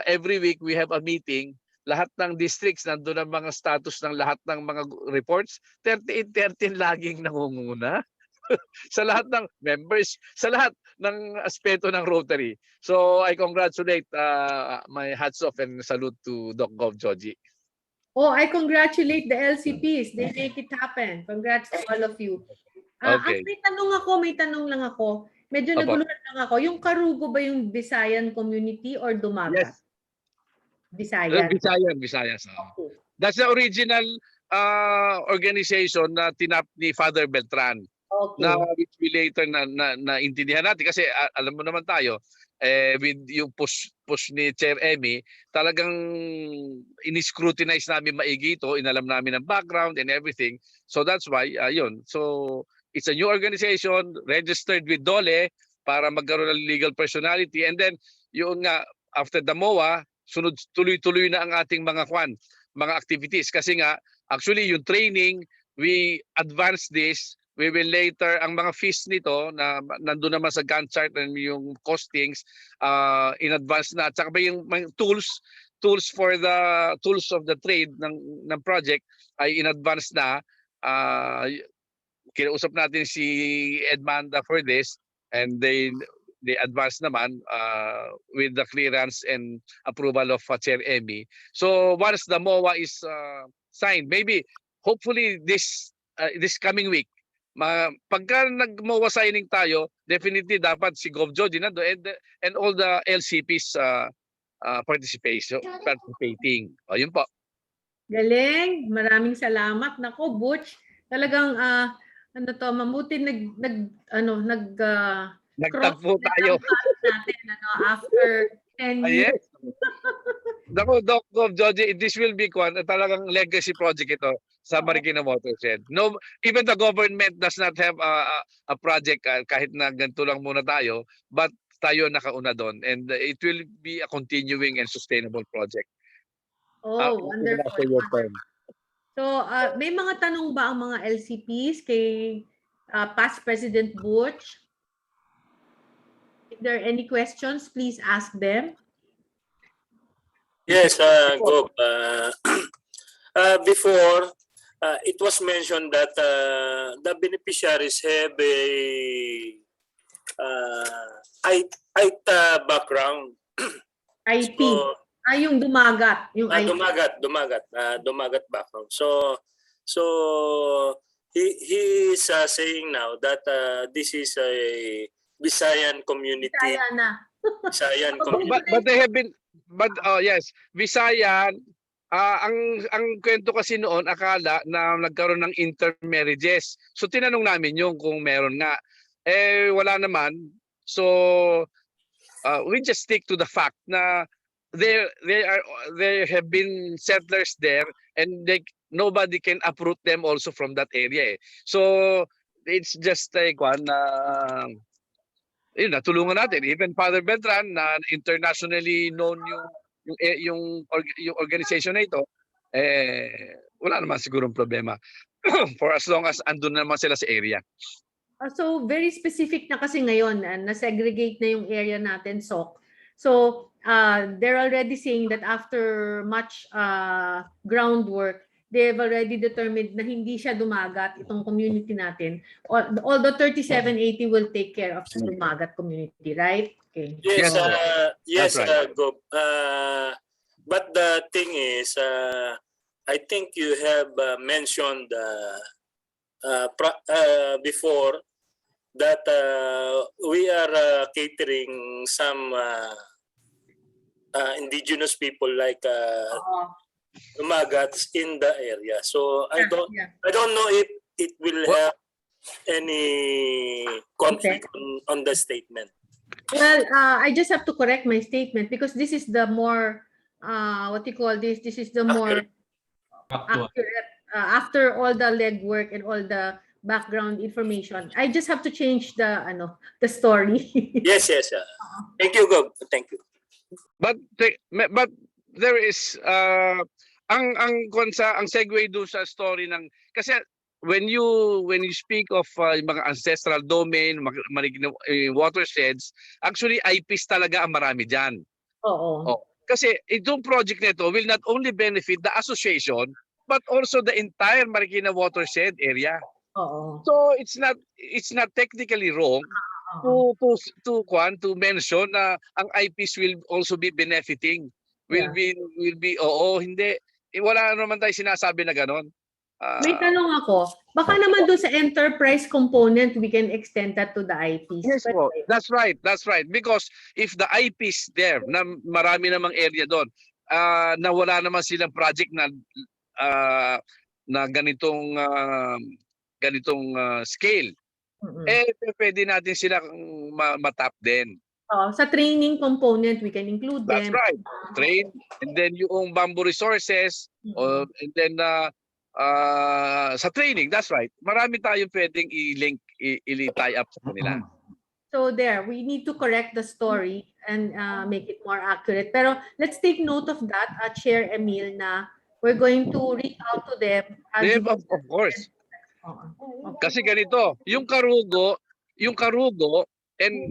every week we have a meeting, lahat ng districts nandun ang mga status ng lahat ng mga reports, 38-13 laging nangunguna sa lahat ng members, sa lahat ng aspeto ng Rotary. So I congratulate, my hats off and salute to Doc Gov Joji. Oh, I congratulate the LCPs. They make it happen. Congrats to all of you. Okay. May tanong lang ako. Medyo naguluhan lang ako. Yung Karugo ba yung Visayan community or Dumagat? Yes. Visayan. Visayan. Okay. That's the original organization na tinap ni Father Beltran. Okay. Na which we later na intindihan natin kasi alam mo naman tayo with yung push ni Chair Emmy, talagang in-scrutinize namin maigi ito, inalam namin ang background and everything. So that's why yun. So it's a new organization registered with DOLE para magkaroon ng legal personality, and then yung after the MOA, sunod tuloy-tuloy na ang ating mga activities kasi nga actually yung training, we advance this. We will later, ang mga fees nito na nandun naman sa Gantt chart and yung costings in advance na. At saka ba yung tools tools of the trade ng project ay in advance na. Kinausap natin si Edmanda for this, and they advance naman with the clearance and approval of Chair Emmy. So once the MOA is signed, maybe hopefully this coming week, pagka nag-MOA signing tayo, definitely dapat si Gov. Jody nando and all the LCPs participating. Yun po. Galing. Maraming salamat. Nako, Butch. Talagang mabuti Nagtagpo tayo. natin after 10 years. Yes. Dako, Doc Gov. Jody, this will be talagang legacy project ito sa Marikina Watershed. No, even the government does not have a project kahit na ganito lang muna tayo, but tayo nakauna doon, and it will be a continuing and sustainable project. Wonderful. So, may mga tanong ba ang mga LCPs kay past President Butch? If there are any questions, please ask them. Yes, Gov. Before, it was mentioned that the beneficiaries have a IT background. IT. So, yung dumagat. Yung IT. Dumagat background. So he is saying now that this is a Visayan community. Visayan community. But they have been, yes, Visayan. Ang kwento kasi noon, akala na nagkaroon ng intermarriages. So tinanong namin yung kung meron nga. Wala naman. So we just stick to the fact na there have been settlers there, and nobody can uproot them also from that area. So it's just like natulungan natin. Even Father Beltran, na internationally known yung organization na ito, wala naman sigurong problema for as long as andun naman sila sa area. So very specific na kasi ngayon, na-segregate na yung area natin, SOC. So they're already saying that after much groundwork, they've already determined na hindi siya dumagat, itong community natin. Although 3780 will take care of the dumagat community, right? Okay. Yes, right. Gov. But the thing is, I think you have mentioned before that we are catering some indigenous people like Dumagats in the area. So I don't know if it will have any conflict on the statement. Well, I just have to correct my statement because this is the more what you call this. This is the more accurate after all the legwork and all the background information. I just have to change the story. Yes. Thank you, Gov. Thank you. But there is ang segue do sa story ng kasi when you speak of mga ancestral domain, watersheds, actually IPs talaga ang marami diyan. Oo. Kasi itong project nito will not only benefit the association but also the entire Marikina watershed area. So it's not technically wrong to mention na ang IPs will also be benefiting. Will be hindi wala naman tayo sinasabi na ganon. May tanong ako. Baka naman doon sa enterprise component we can extend that to the IPs. Yes po. That's right. Because if the IPs there na marami namang area doon na wala naman silang project na ganitong scale, pwede natin sila matap din. Sa training component, we can include them. That's right. Train, and then yung bamboo resources, and then sa training, that's right. Marami tayong pwedeng i-link, i-tie up sa kanila. So there, we need to correct the story and make it more accurate. Pero let's take note of that, Chair Emil, na we're going to reach out to them. Of course. Kasi ganito, yung karugo and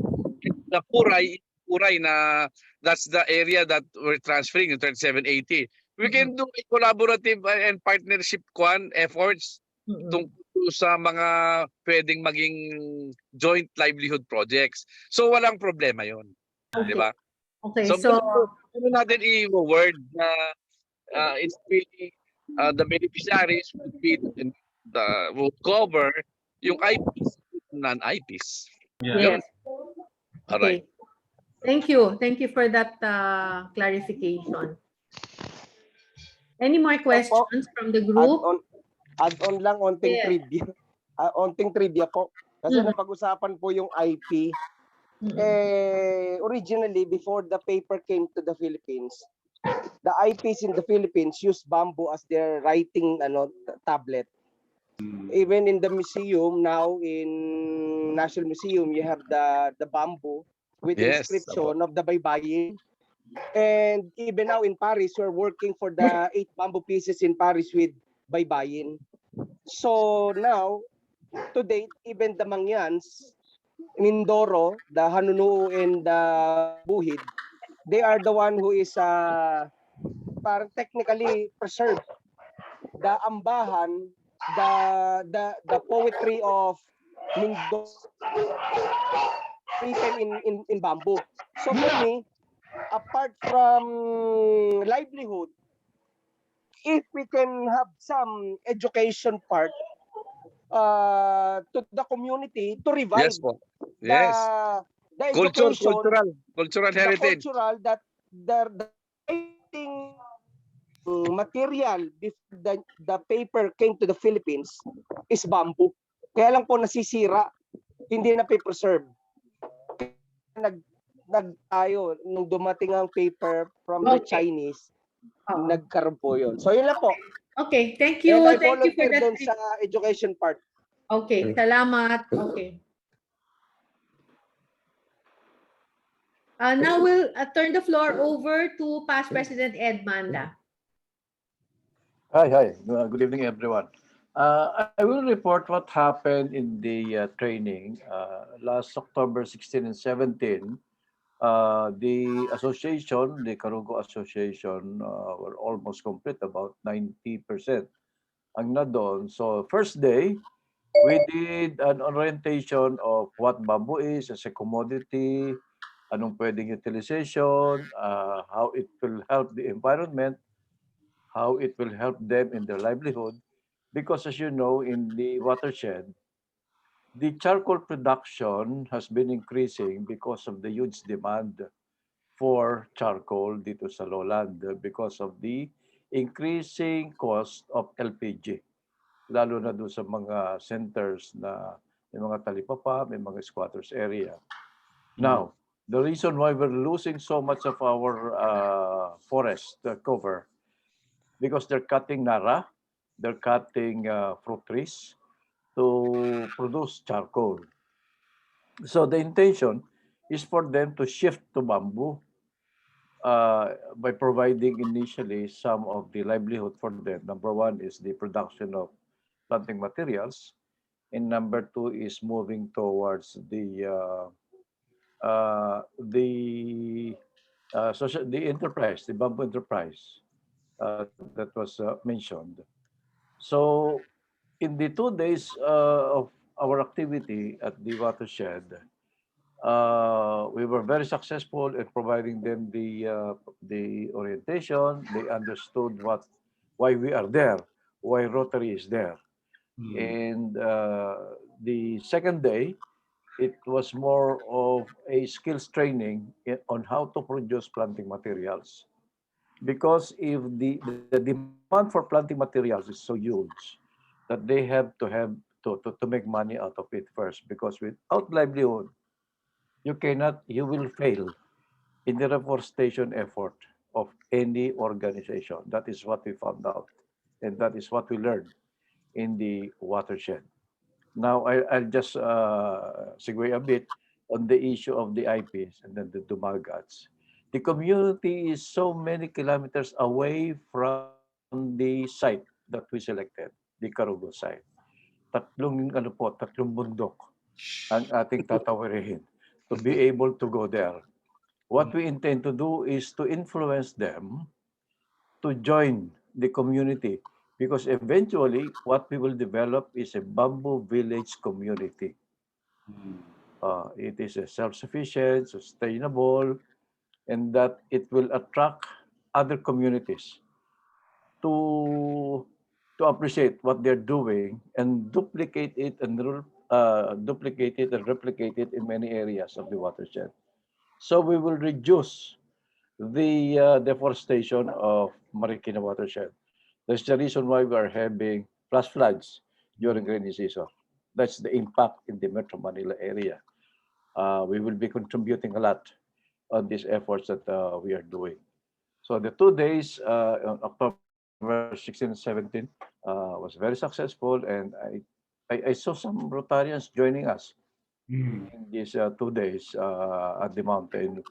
the Puray Uray na that's the area that we're transferring in 3780. We can do a collaborative and partnership efforts tungkol sa mga pwedeng maging joint livelihood projects. So walang problema 'yon. Di ba? Okay, So, so ano natin i-word na it's really the beneficiaries would be would cover yung IPs, non-IPs. yes. All right. Okay. Thank you. Thank you for that clarification. Any more questions from the group? Add-on lang, onting Yes. trivia. Onting trivia po. Kasi napag-usapan po yung IP. Originally, before the paper came to the Philippines, the IPs in the Philippines used bamboo as their writing tablet. Even in the museum now, in National Museum, you have the bamboo with Yes, inscription of the baybayin. And even now in Paris, we're working for the 8 bamboo pieces in Paris with baybayin. So now, to date, even the Mangyans, Mindoro, the Hanunuo, and the Buhid, they are the one who is parang technically preserved. The ambahan, the poetry of Mindoro written in bamboo. So for me, apart from livelihood, if we can have some education part to the community to revive Yes po. Yes. the Cultural education, heritage. the cultural that the writing material before the paper came to the Philippines is bamboo. Kaya lang po nasisira, hindi na preserve. Tayo nung dumating ang paper from the Chinese, nagkaroon po 'yon. So yun lang po. Okay, thank you. And I Thank you for volunteer that. din sa education part. Okay, salamat. Okay. Now we'll turn the floor over to Past President Ed Manda. Hi. Good evening, everyone. I will report what happened in the training last October 16 and 17. The association, the Karugo Association, were almost complete, about 90% ang na doon. So first day, we did an orientation of what bamboo is as a commodity, anong pwedeng utilization, how it will help the environment, how it will help them in their livelihood. Because as you know, in the watershed, the charcoal production has been increasing because of the huge demand for charcoal dito sa lowland because of the increasing cost of LPG. Lalo na doon sa mga centers na may mga talipapa, may mga squatters area. Now, the reason why we're losing so much of our forest cover, because they're cutting nara, they're cutting fruit trees to produce charcoal. So the intention is for them to shift to bamboo by providing initially some of the livelihood for them. Number one is the production of planting materials, and number two is moving towards the enterprise, the bamboo enterprise that was mentioned. So in the 2 days of our activity at the watershed, we were very successful in providing them the orientation. They understood why we are there, why Rotary is there. And the second day, it was more of a skills training on how to produce planting materials. Because if the demand for planting materials is so huge that they have to make money out of it first, because without livelihood, you will fail in the reforestation effort of any organization. That is what we found out, and that is what we learned in the watershed. Now, I'll just segue a bit on the issue of the IPs and then the Dumagats. The community is so many kilometers away from the site that we selected, the Karugo site. Tatlong bundok ang ating tatawirin to be able to go there. What we intend to do is to influence them to join the community, because eventually what we will develop is a bamboo village community. It is a self-sufficient, sustainable, and that it will attract other communities to appreciate what they're doing and duplicate it and replicate it in many areas of the watershed. So we will reduce the deforestation of Marikina watershed. That's the reason why we are having flash floods during rainy season. That's the impact in the Metro Manila area. We will be contributing a lot on these efforts that we are doing. So the 2 days on October 16 and 17 was very successful, and I saw some Rotarians joining us in these 2 days at the mountain.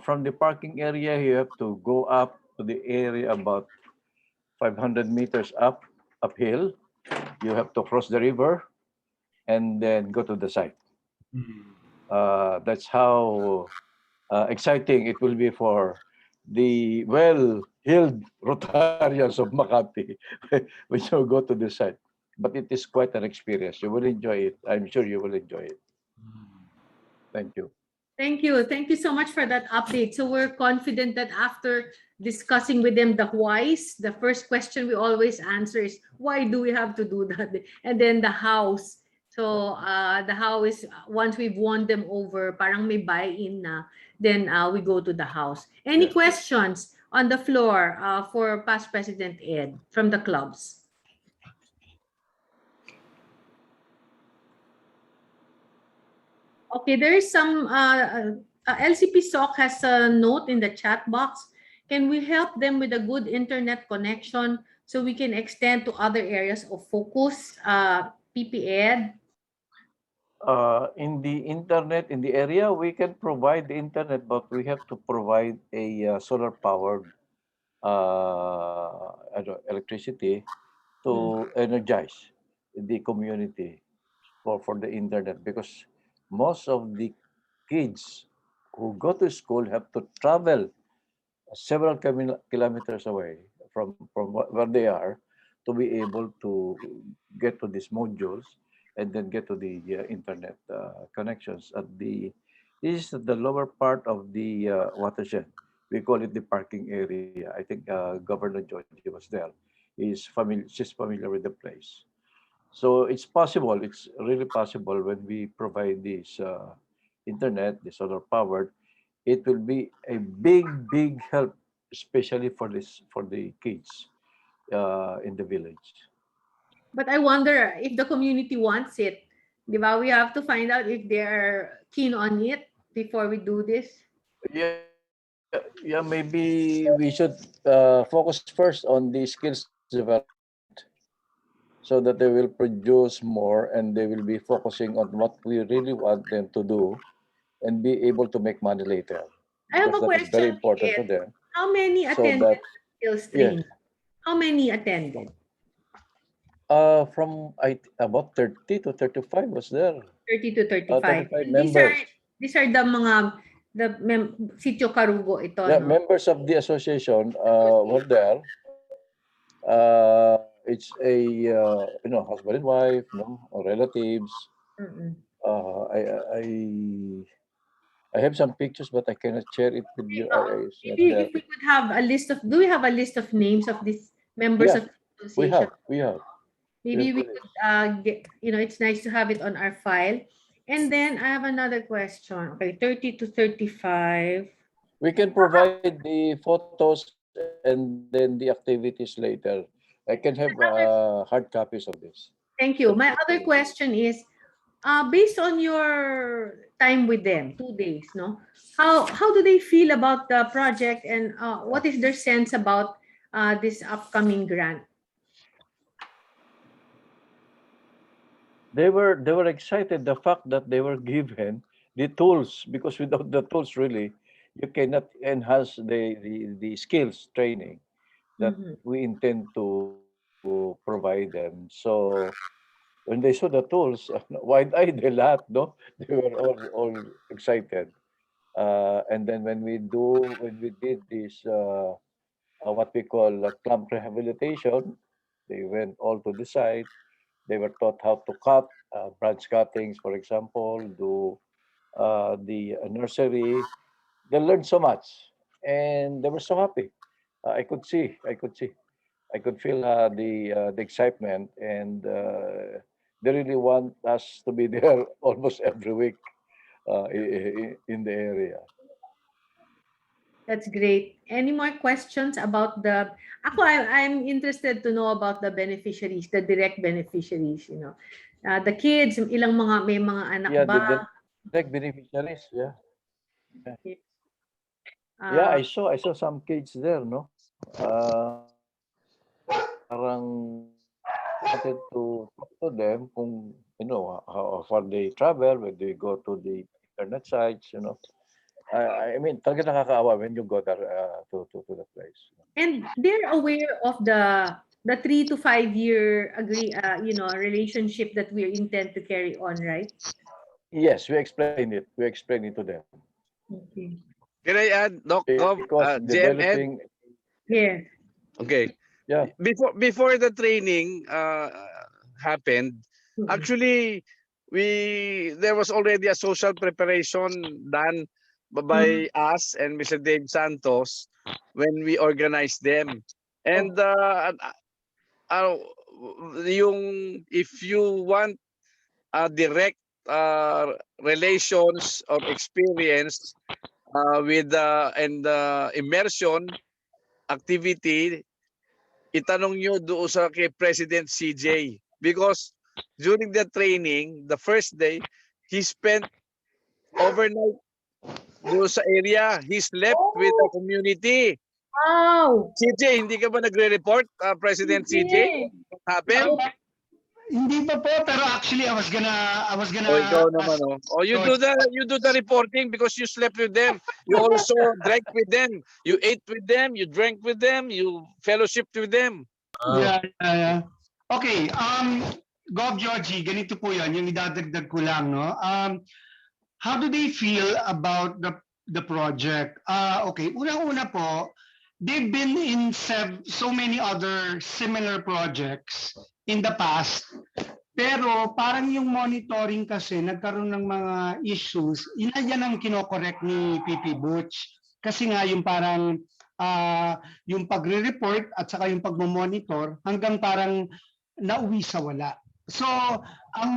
From the parking area, you have to go up to the area about 500 meters uphill. You have to cross the river and then go to the site. That's how exciting it will be for the well-heeled Rotarians of Makati when you go to the site. But it is quite an experience. You will enjoy it. I'm sure you will enjoy it. Thank you. Thank you. Thank you so much for that update. So we're confident that after discussing with them the whys, the first question we always answer is, why do we have to do that? And then the hows. So the how is, once we've won them over, parang may buy-in na, then we go to the house. Any questions on the floor for past President Ed from the clubs? Okay, there is some, LCP SOC has a note in the chat box. Can we help them with a good internet connection so we can extend to other areas of focus? PPED? In the internet, in the area, we can provide the internet, but we have to provide a solar-powered electricity to energize the community for the internet, because most of the kids who go to school have to travel several kilometers away from where they are to be able to get to these modules and then get to the internet connections at this is the lower part of the watershed. We call it the parking area. I think Governor Georgie was there. She's familiar with the place. So it's possible, it's really possible when we provide this internet, the solar powered, it will be a big help, especially for the kids in the village. But I wonder if the community wants it. Di ba? We have to find out if they're keen on it before we do this. Yeah, maybe we should focus first on the skills development so that they will produce more and they will be focusing on what we really want them to do and be able to make money later. I have a That is very question. important to them. How many So attended that, skills yes. training? How many attended? From about 30 to 35 was there. 30 to 35. 35 These members. are the mga Sitio Carugo ito. Yeah, No? members of the association were there. It's a husband and wife, or relatives. I have some pictures, but I cannot share it with you. Maybe if we could have a list of, do we have a list of names of these members of the association? We have. Maybe we could get, it's nice to have it on our file. And then I have another question. Okay, 30 to 35. We can provide the photos and then the activities later. I can have hard copies of this. Thank you. My other question is, based on your time with them, 2 days, no? How do they feel about the project, and what is their sense about this upcoming grant? They were excited, the fact that they were given the tools, because without the tools, really, you cannot enhance the skills training that we intend to provide them. So when they saw the tools, wide-eyed, they laughed, no? They were all excited. And then when we did this what we call clump rehabilitation, they went all to the site. They were taught how to cut branch cuttings, for example, do the nursery. They learned so much, and they were so happy. I could see, I could feel the excitement, and they really want us to be there almost every week in the area. That's great. Any more questions about the... I'm interested to know about the beneficiaries, the direct beneficiaries, you know. The kids, ilang mga, may mga anak Yeah, ba? the direct beneficiaries, yeah. Ah, Yeah, I saw some kids there, no? Parang wanted to talk to them kung, you know, how far they travel, when they go to the internet sites, you know. I mean, talaga nakakaawa when you go there to the place. and they're aware of the 3 to 5 year relationship that we intend to carry on, right? Yes, we explain it. We explain it to them. Okay. Can I add, Doc Gov, Because GM Ed? developing. Yeah. Okay. Yeah. Before the training happened, actually there was already a social preparation done by us and Mr. Dave Santos when we organized them. And if you want a direct relations or experience with immersion activity, itanong nyo doon sa kay President CJ, because during the training, the first day, he spent overnight doon sa area. He slept with the community. Wow! CJ, hindi ka ba nagre-report, President CJ? What happened? Hindi pa po, pero actually I was gonna Oh, ikaw naman, oh. Oh, you do the reporting because you slept with them. You also drank with them. You ate with them. You drank with them. You fellowshiped with them. Yeah. Okay, Gov Georgie, ganito po yan, yung idadagdag ko lang, no? How do they feel about the project? Okay, unang-una po, they've been in so many other similar projects in the past. Pero parang yung monitoring kasi nagkaroon ng mga issues, yan ang kinokorek ni PP Butch. Kasi nga yung parang yung pagre-report at saka yung pagmo-monitor hanggang parang nauwi sa wala. So, ang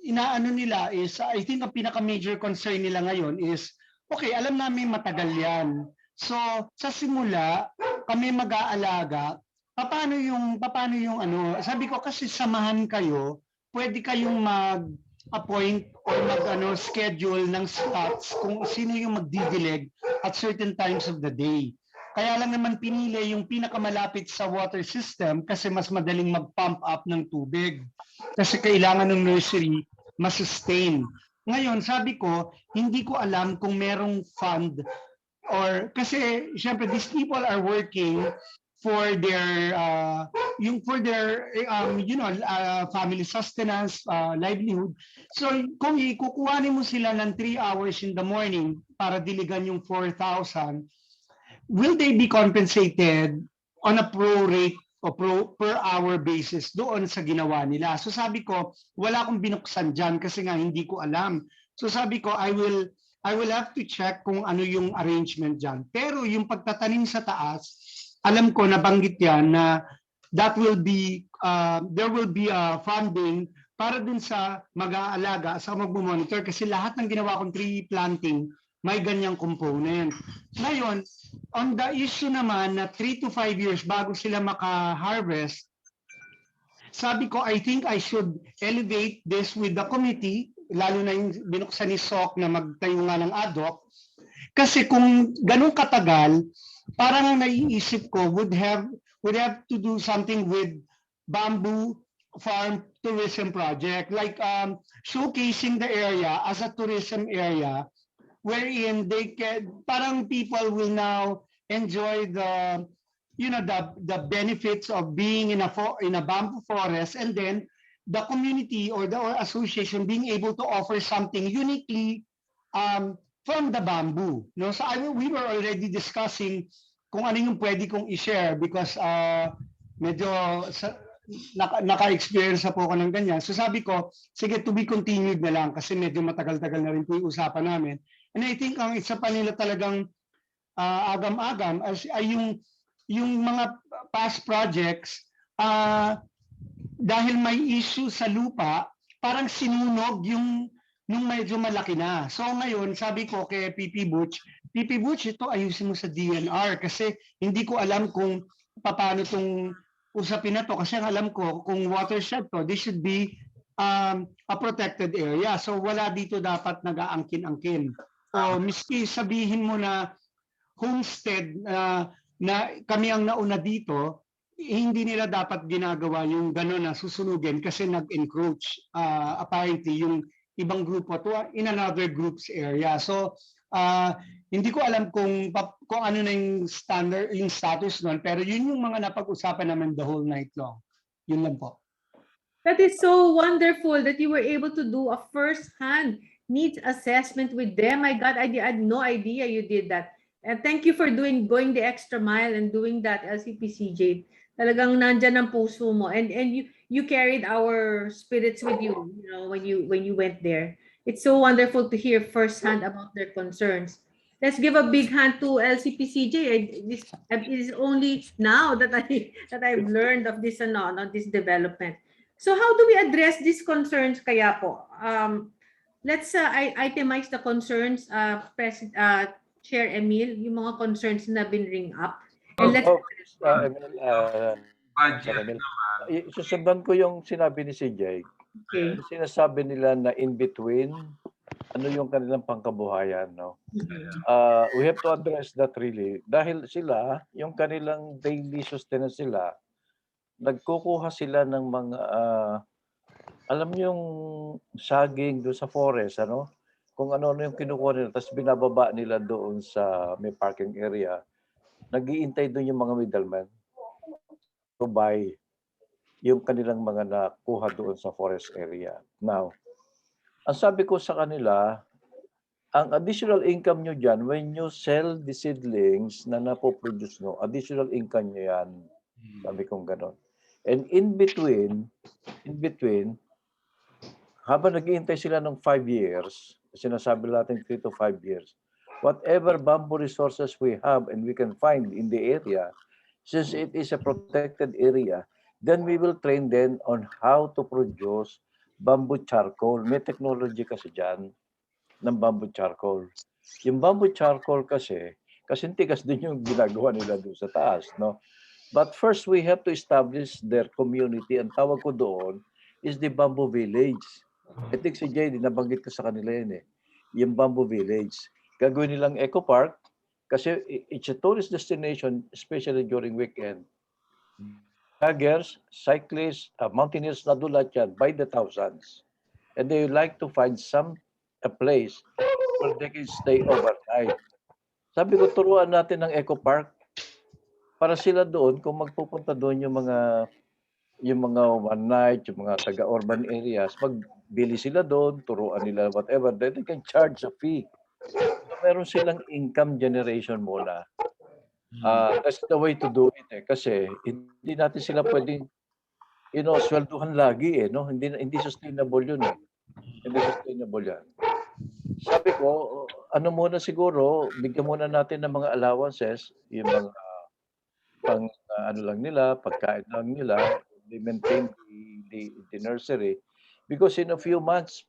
inaano nila is, I think ang pinaka-major concern nila ngayon is, okay, alam namin matagal yan. So, sa simula, kami mag-aalaga, paano yung ano, sabi ko kasi samahan kayo, pwede kayong mag-appoint or schedule ng slots kung sino yung magdidilig at certain times of the day. Kaya lang naman pinili yung pinakamalapit sa water system kasi mas madaling mag-pump up ng tubig. Kasi kailangan ng nursery ma-sustain. Ngayon, sabi ko, hindi ko alam kung merong fund or kasi syempre these people are working for their family sustenance, livelihood. So kung ikukuhanin mo sila ng 3 hours in the morning para diligan yung 4,000, will they be compensated on a pro rate o per hour basis doon sa ginawa nila? So sabi ko, wala akong binuksan dyan kasi nga hindi ko alam. So sabi ko, I will have to check kung ano yung arrangement dyan. Pero yung pagtatanim sa taas, alam ko nabanggit yan na that will be, there will be funding para dun sa mag-aalaga, sa mag-monitor kasi lahat ng ginawa kong tree planting, may ganyang component. Ngayon, on the issue naman na 3 to 5 years bago sila maka-harvest, sabi ko, I think I should elevate this with the committee, lalo na yung binuksan ni SOC na magtayo nga ng ad hoc. Kasi kung ganun katagal, parang naiisip ko would have to do something with bamboo farm tourism project, like showcasing the area as a tourism area wherein they can, parang people will now enjoy the benefits of being in a bamboo forest, and then the community or the association being able to offer something uniquely from the bamboo. No? So we were already discussing kung ano yung pwede kong i-share because medyo naka-experience na po ako ng ganyan. So sabi ko, sige, to be continued na lang kasi medyo matagal-tagal na rin po yung usapan namin. And I think ang isa pa nila talagang agam-agam ay yung mga past projects dahil may issue sa lupa, parang sinunog yung nung medyo malaki na. So ngayon, sabi ko kay PP Butch, ito ayusin mo sa DNR kasi hindi ko alam kung paano itong usapin na to kasi ang alam ko kung watershed to, this should be a protected area. So wala dito dapat nag-aangkin-angkin. O miski sabihin mo na homestead na kami ang nauna dito, hindi nila dapat ginagawa yung gano'n na susunugin kasi nag-encroach apparently yung ibang grupo to in another group's area. So hindi ko alam kung ano na yung standard, yung status nun, pero yun yung mga napag-usapan naman the whole night long. Yun lang po. That is so wonderful that you were able to do a first-hand needs assessment with them. My God, I had no idea you did that. And thank you for going the extra mile and doing that, LCPCJ. Talagang nandyan ang puso mo, and you carried our spirits with you, you know, when you went there. It's so wonderful to hear firsthand about their concerns. Let's give a big hand to LCPCJ. It is only now that I've learned of this this development. So how do we address these concerns kaya po? Let's itemize the concerns, Chair Emil, yung mga concerns na been up. And let's susundan ko yung sinabi ni CJ. Okay. Sinasabi nila na in between, ano yung kanilang pangkabuhayan, no? We have to address that really. Dahil sila, yung kanilang daily sustenance sila, nagkukuha sila ng mga, alam yung saging doon sa forest, ano? Kung ano yung kinukuha nila, tapos binababa nila doon sa may parking area. Nag-iintay doon yung mga middlemen to buy yung kanilang mga nakuha doon sa forest area. Now, ang sabi ko sa kanila, ang additional income nyo dyan, when you sell the seedlings na napoproduce nyo, additional income nyo yan. Sabi kong ganon. And in between, habang nag-iintay sila ng 5 years, sinasabi natin 3 to 5 years, whatever bamboo resources we have and we can find in the area, since it is a protected area, then we will train them on how to produce bamboo charcoal. May technology kasi dyan ng bamboo charcoal. Yung bamboo charcoal kasi tigas din yung ginagawa nila doon sa taas, no? But first, we have to establish their community. Ang tawag ko doon is the bamboo village. I think si JD, nabanggit ko sa kanila yun eh. Yung bamboo village. Gagawin nilang eco park kasi it's a tourist destination, especially during weekend. Joggers, cyclists, mountaineers na doon lahat yan by the thousands. And they like to find a place where they can stay overnight. Sabi ko, turuan natin ng eco park para sila doon, kung magpupunta doon yung mga one night, yung mga taga-urban areas, magbili sila doon, turuan nila whatever, then they can charge a fee. Meron silang income generation muna. That's the way to do it eh. Kasi hindi natin sila pwedeng swelduhan lagi eh, no? Hindi sustainable yun eh. Hindi sustainable yan. Sabi ko, ano muna siguro, bigyan muna natin ng mga allowances, yung mga ano lang nila, pagkain lang nila, they maintain the nursery. Because in a few months,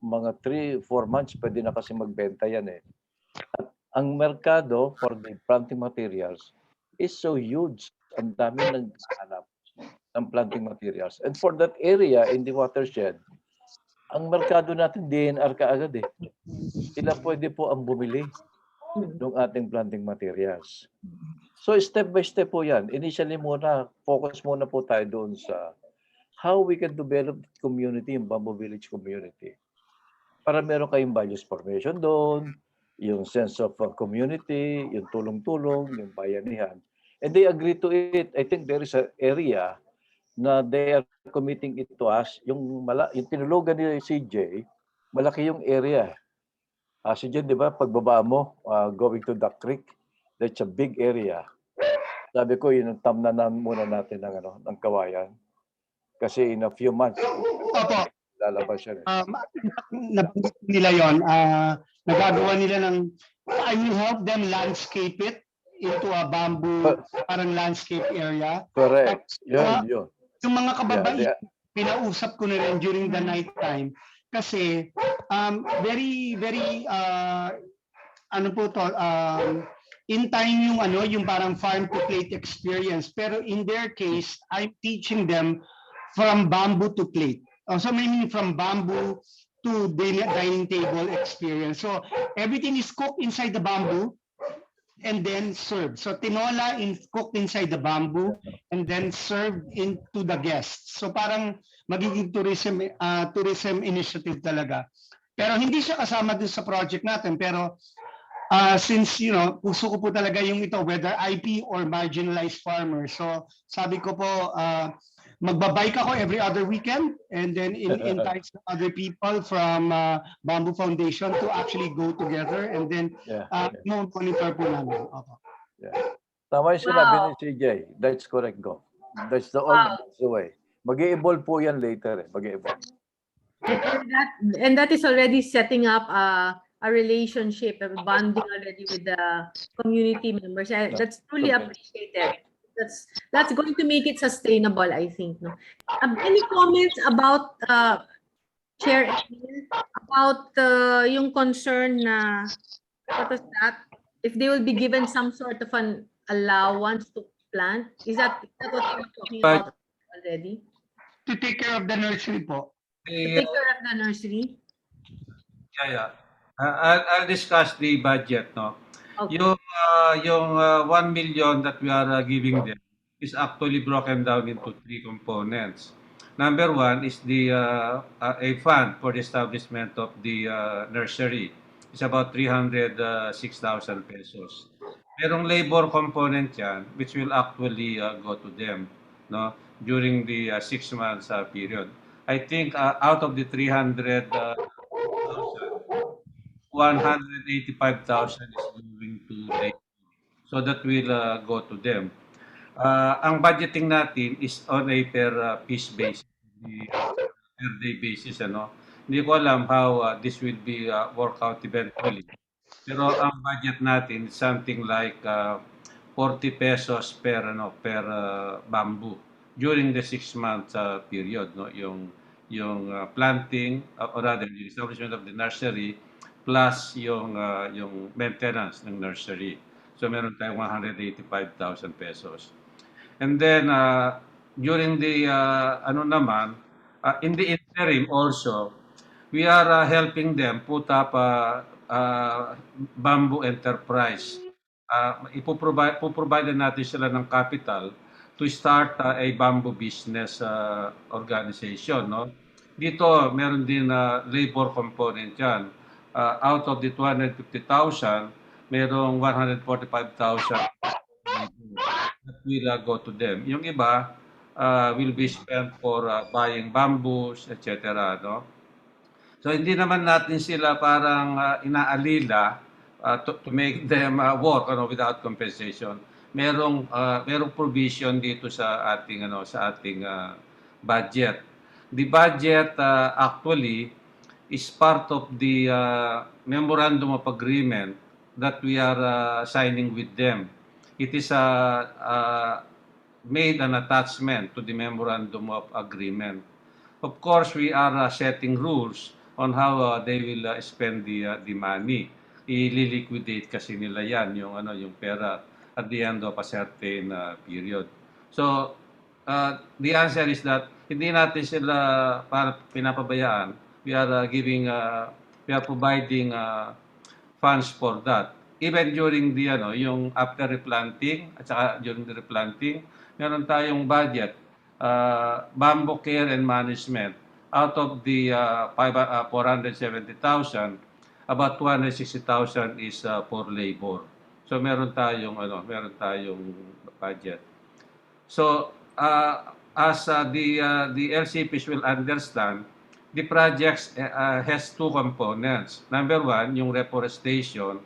mga 3-4 months, pwede na kasi magbenta yan eh. At ang merkado for the planting materials is so huge. Ang dami naghahanap ng planting materials. And for that area in the watershed, ang merkado natin DNR kaagad eh. Sila pwede po ang bumili ng ating planting materials. So step by step po yan. Initially muna, focus muna po tayo doon sa how we can develop the community, yung Bamboo Village community. Para meron kayong values formation doon, yung sense of community, yung tulong-tulong, yung bayanihan. And they agree to it. I think there is an area na they are committing it to us. Yung tinulugan ni CJ, malaki yung area. Kasi dyan, di ba, pagbaba mo, going to Duck Creek, that's a big area. Sabi ko, yun ang tamnanan muna natin ng kawayan. Kasi in a few months, lalabas siya. Nabanggit nila yon, nagagawa nila ng, I will help them landscape it into a bamboo, parang landscape area. Correct. Tapos, Yun. yung mga kababaihan, Yeah. pinausap ko na rin during the night time. Kasi, very, ano po to, in time yung parang farm to plate experience. Pero in their case, I'm teaching them from bamboo to plate. So meaning from bamboo to dining table experience. So everything is cooked inside the bamboo and then served. So tinola cooked inside the bamboo and then served into the guests. So parang magiging tourism initiative talaga. Pero hindi siya kasama dun sa project natin. Pero since, puso ko po talaga yung ito, whether IP or marginalized farmers. So sabi ko po, magbabike ako every other weekend and then entice other people from Bamboo Foundation to actually go together and then monitor po namin. Tama yung sinabi ni CJ. That's correct, Go. That's the only way. Mag-i-evolve po yan later. Mag-i-evolve. And that is already setting up a relationship, a bonding already with the community members. That's truly appreciated. That's going to make it sustainable, I think. No? Any comments about Chair Emil, about yung concern na what was that? If they will be given some sort of an allowance to plant, is that what you're talking about already? To take care of the nursery po. To take care of the nursery? Yeah. I'll discuss the budget, no. Okay. Yung 1 million that we are giving them is actually broken down into 3 components. Number 1 is the a fund for the establishment of the nursery. It's about 306,000 pesos. Merong labor component yan which will actually go to them, no, during the 6 months period. I think out of the 300,000, 185,000 is going to labor. So that will go to them. Ang budgeting natin is on a per piece basis, per day basis, ano. Hindi ko alam how this will be work out eventually. Pero ang budget natin is something like 40 pesos per bamboo during the 6 month period, no, yung planting or rather the establishment of the nursery plus yung maintenance ng nursery. So meron tayong 185,000 pesos. And then during the in the interim also, we are helping them put up bamboo enterprise. Puprovide natin sila ng capital to start a bamboo business organization, no? Dito meron din labor component yan. Out of the 250,000, merong 145,000 that will go to them. Yung iba will be spent for buying bamboos, etc. No? So hindi naman natin sila parang inaalila to make them work without compensation. Merong provision dito sa ating budget. The budget actually is part of the memorandum of agreement that we are signing with them. It is made an attachment to the memorandum of agreement. Of course, we are setting rules on how they will spend the money. I-liquidate kasi nila yan, yung pera at the end of a certain period. So, the answer is that hindi natin sila para pinapabayaan. We are providing funds for that. Even during the yung after replanting at saka during the replanting, meron tayong budget, bamboo care and management. Out of the 470,000, about 260,000 is for labor. So meron tayong budget. So as the LCPs will understand, the project has two components. Number one, yung reforestation.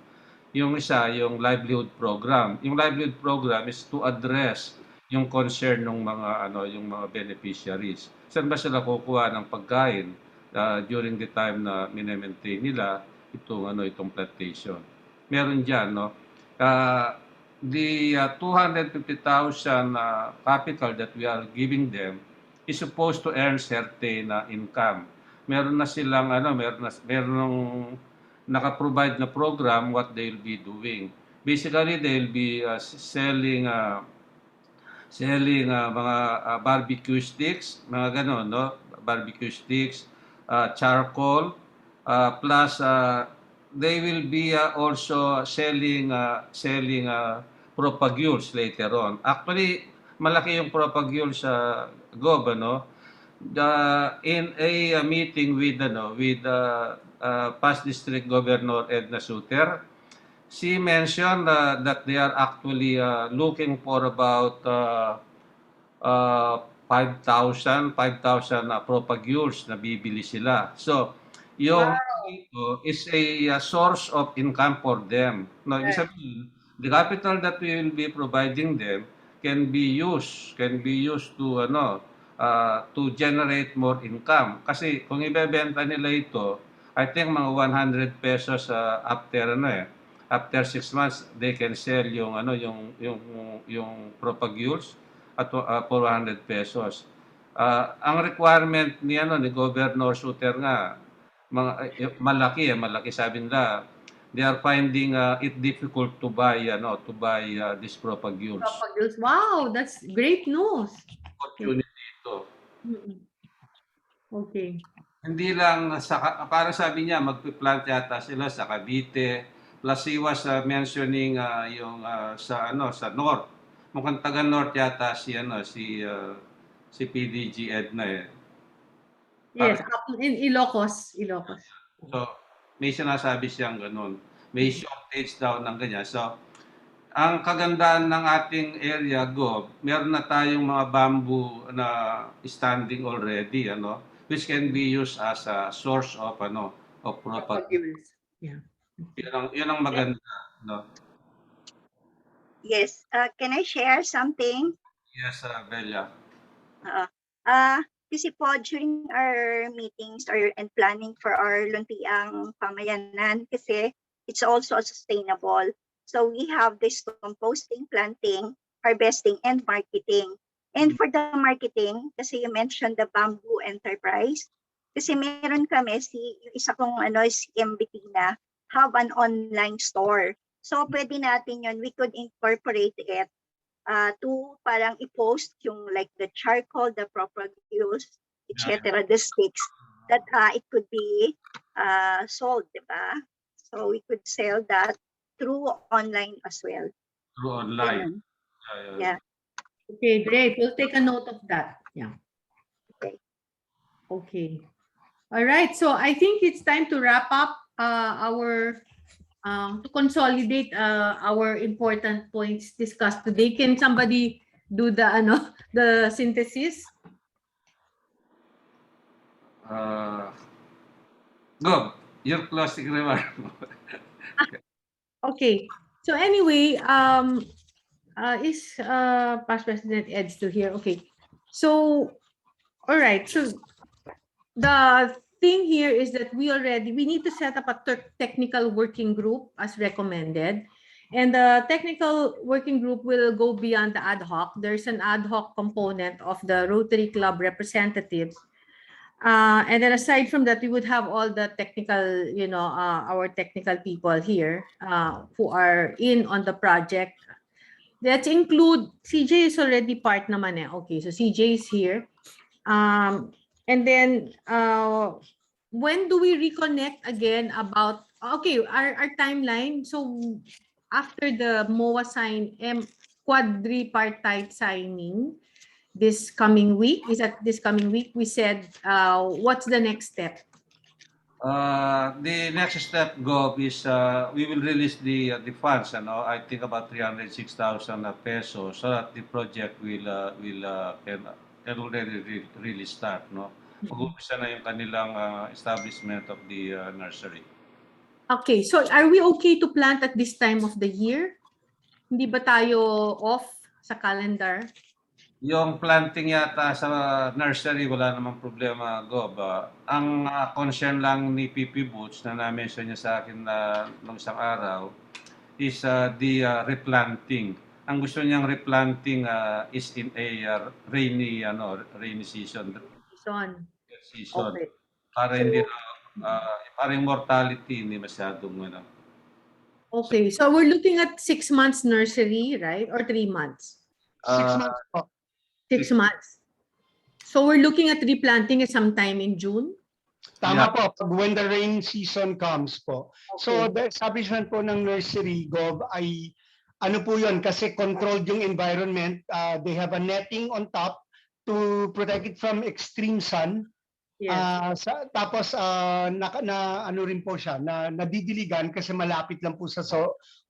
Yung isa, yung livelihood program. Yung livelihood program is to address yung concern ng yung mga beneficiaries. Saan ba sila kukuha ng pagkain during the time na minemaintain nila itong plantation? Meron diyan, no? The 250,000 capital that we are giving them is supposed to earn certain income. Meron na silang meron naka-provide na program what they'll be doing. Basically, they'll be selling mga barbecue sticks, mga ganon, no? Barbecue sticks, charcoal, plus they will be also selling propagules later on. Actually, malaki yung propagules sa Gob, ano? In a meeting with past district governor Edna Suter, she mentioned that they are actually looking for about 5,000 propagules na bibili sila. So, yung ito is a source of income for them. No, ibig sabihin, the capital that we will be providing them can be used to to generate more income. Kasi kung ibebenta nila ito, I think mga 100 pesos after 6 months they can sell yung propagules at 400 pesos. Ang requirement ni Governor Suter nga malaki sabi nila. They are finding it difficult to buy these propagules. Propagules. Wow, that's great news. Opportunity ito. Okay. Hindi lang para sabi niya magpi-plant yata sila sa Cavite. Plus he was mentioning yung sa north. Mukhang taga north yata si PDG Edna eh. Yes, in Ilocos. So may sinasabi siyang ganun. May shortage daw ng ganyan. So ang kagandaan ng ating area Gob, meron na tayong mga bamboo na standing already, which can be used as a source of propagules. Yeah. Yun ang maganda, no? Yes, can I share something? Yes, Bella. Kasi po during our meetings and planning for our Luntiang Pamayanan, kasi it's also sustainable. So we have this composting, planting, harvesting, and marketing. And for the marketing, kasi you mentioned the bamboo enterprise, kasi meron kami yung isa kong si MBT na have an online store. So pwede natin yun, we could incorporate it to parang i-post yung like the charcoal, the propagules, etc., the sticks, that it could be sold, diba? So we could sell that through online as well. Through online. Yeah. Okay, great. We'll take a note of that. Yeah. Okay. All right. So I think it's time to wrap up to consolidate our important points discussed today. Can somebody do the synthesis? Go. Your closing remark. Okay. So anyway, is Past President Ed still here? Okay. So, all right. So the thing here is that we need to set up a technical working group as recommended. And the technical working group will go beyond the ad hoc. There's an ad hoc component of the Rotary Club representatives. And then aside from that, we would have all the technical, our technical people here who are in on the project. Let's include, CJ is already part naman eh. Okay, so CJ is here. And then, when do we reconnect again about, okay, our timeline? So after the MOA quadripartite signing, this coming week, we said, what's the next step? The next step, Gob, is we will release the funds, I think about 306,000 pesos, so that the project will can already really start, no? mag-uumpisa na yung kanilang establishment of the nursery. Okay, so are we okay to plant at this time of the year? Hindi ba tayo off sa calendar? Yung planting yata sa nursery, wala namang problema, Gob. Ang concern lang ni PP Boots na na-mention niya sa akin nung isang araw is the replanting. Ang gusto niyang replanting is in a rainy season. Season. Okay. Para hindi para yung mortality hindi masyadong Okay, so we're looking at 6 months nursery, right? Or 3 months? 6 months po. 6 months. So we're looking at replanting sometime in June? Tama po, when the rain season comes po. So the establishment po ng nursery, Gov, ay ano po yun, kasi controlled yung environment. They have a netting on top to protect it from extreme sun. Yes. Tapos ano rin po siya, na nadidiligan kasi malapit lang po sa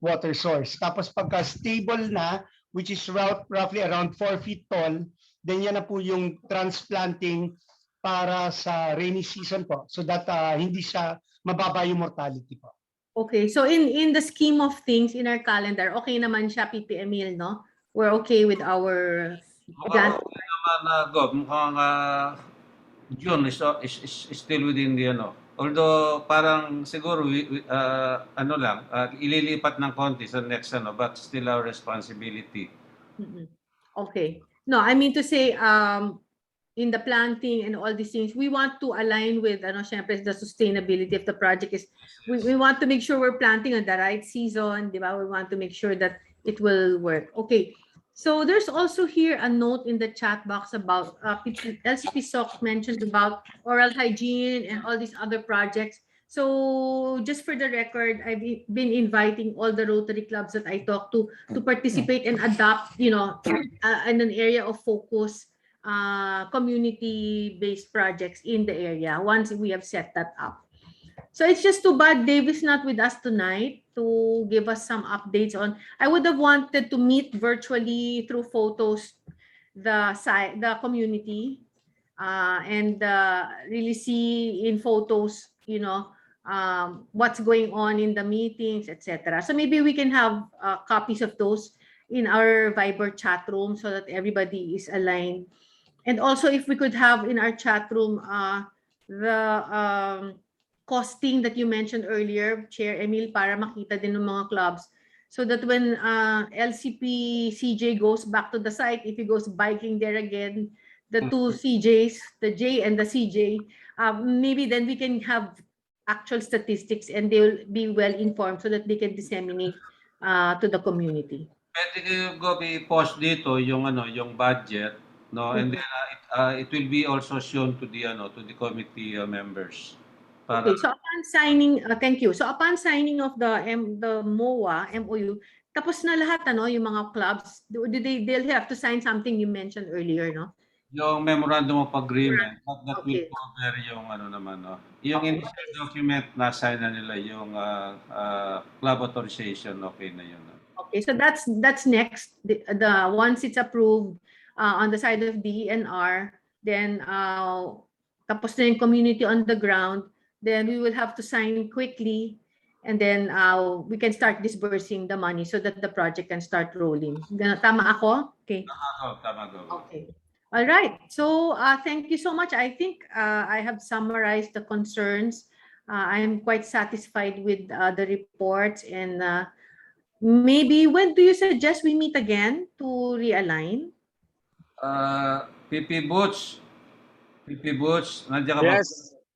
water source. Tapos pagka stable na, which is roughly around 4 feet tall, then yan na po yung transplanting para sa rainy season po. So that hindi siya mababa yung mortality po. Okay, so in the scheme of things in our calendar, okay naman siya, PP Emil, no? We're okay with our plan. Okay naman, Gob. Mukhang June is still within the Although parang siguro ililipat ng konti sa next but still our responsibility. Okay. No, I mean to say in the planting and all these things, we want to align with syempre the sustainability of the project is we want to make sure we're planting on the right season, di ba? We want to make sure that it will work. Okay. So there's also here a note in the chat box about LCP SOC mentioned about oral hygiene and all these other projects. So just for the record, I've been inviting all the Rotary clubs that I talk to participate and adopt, in an area of focus, community-based projects in the area once we have set that up. So it's just too bad Dave is not with us tonight to give us some updates on. I would have wanted to meet virtually through photos the community and really see in photos, what's going on in the meetings, etc. So maybe we can have copies of those in our Viber chat room so that everybody is aligned. And also if we could have in our chat room the costing that you mentioned earlier, Chair Emil, para makita din ng mga clubs. So that when LCP CJ goes back to the site, if he goes biking there again, the two CJs, the J and the CJ, maybe then we can have actual statistics and they will be well informed so that they can disseminate to the community. Pwede ko i-post dito yung yung budget, no, and then it will be also shown to the committee members. Okay, so upon signing, thank you. So upon signing of the MOU, tapos na lahat yung mga clubs, they'll have to sign something you mentioned earlier, no? Yung memorandum of agreement, that will cover yung yung initial document na sign na nila yung club authorization, okay na yun. Okay, so that's next. The once it's approved on the side of DENR, then tapos na yung community on the ground, then we will have to sign quickly, and then we can start disbursing the money so that the project can start rolling. Tama ako? Okay. Tama. Okay. All right. So thank you so much. I think I have summarized the concerns. I'm quite satisfied with the reports, and maybe when do you suggest we meet again to realign? PP Boots, nandiyan ka ba?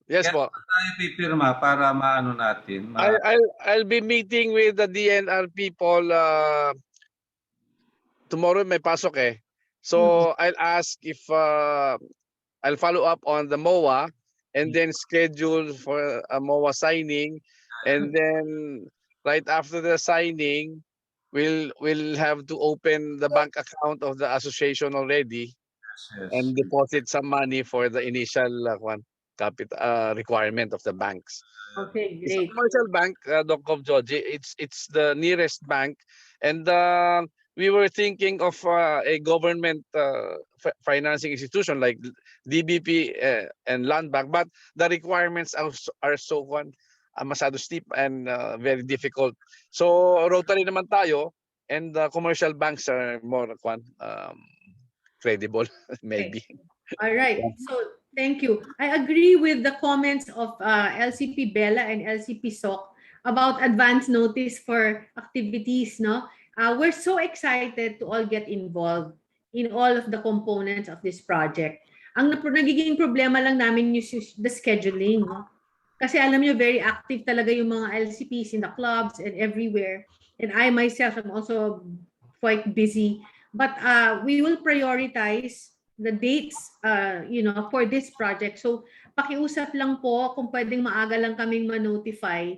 Yes po. Tayo pipirma para maano natin. I'll be meeting with the DNR people tomorrow. May pasok eh. So I'll ask if I'll follow up on the MOA and then schedule for a MOA signing, and then right after the signing, we'll have to open the bank account of the association already. Yes. And deposit some money for the initial capital requirement of the banks. Okay, It's great. a commercial bank, Dr. Joji. It's the nearest bank, and we were thinking of a government financing institution like DBP and Land Bank, but the requirements are so masyado steep and very difficult. So Rotary naman tayo, and the commercial banks are more credible, maybe. All right. So thank you. I agree with the comments of LCP Bella and LCP SOC about advance notice for activities. No, we're so excited to all get involved in all of the components of this project. Ang nagiging problema lang namin is the scheduling. No? Kasi alam niyo, very active talaga yung mga LCPs in the clubs and everywhere. And I myself am also quite busy. But we will prioritize the dates, for this project. So, pakiusap lang po kung pwedeng maaga lang kaming ma-notify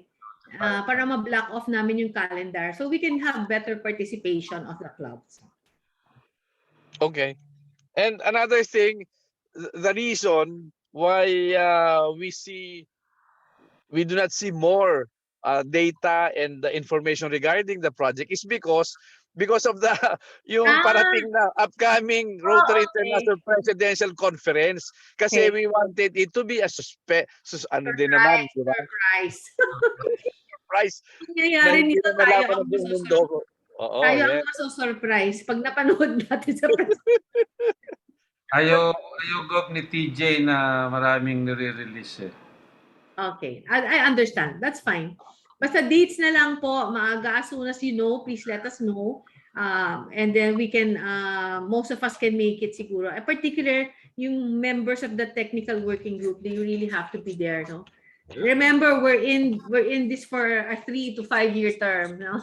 para ma-block off namin yung calendar so we can have better participation of the clubs. Okay. And another thing, the reason why we do not see more data and the information regarding the project is because of the yung parating na upcoming Rotary International Presidential Conference. Kasi we wanted it to be a surprise. Surprise. Nangyayari nito tayo Tayo ang maso-surprise pag napanood natin sa Ayaw gov ni TJ na maraming nire-release eh. Okay, I understand. That's fine. Basta dates na lang po, maaga, as soon as you know, please let us know. And then we can, most of us can make it siguro. In particular, yung members of the technical working group, they really have to be there, no? Remember, we're in this for a 3 to 5 year term, no?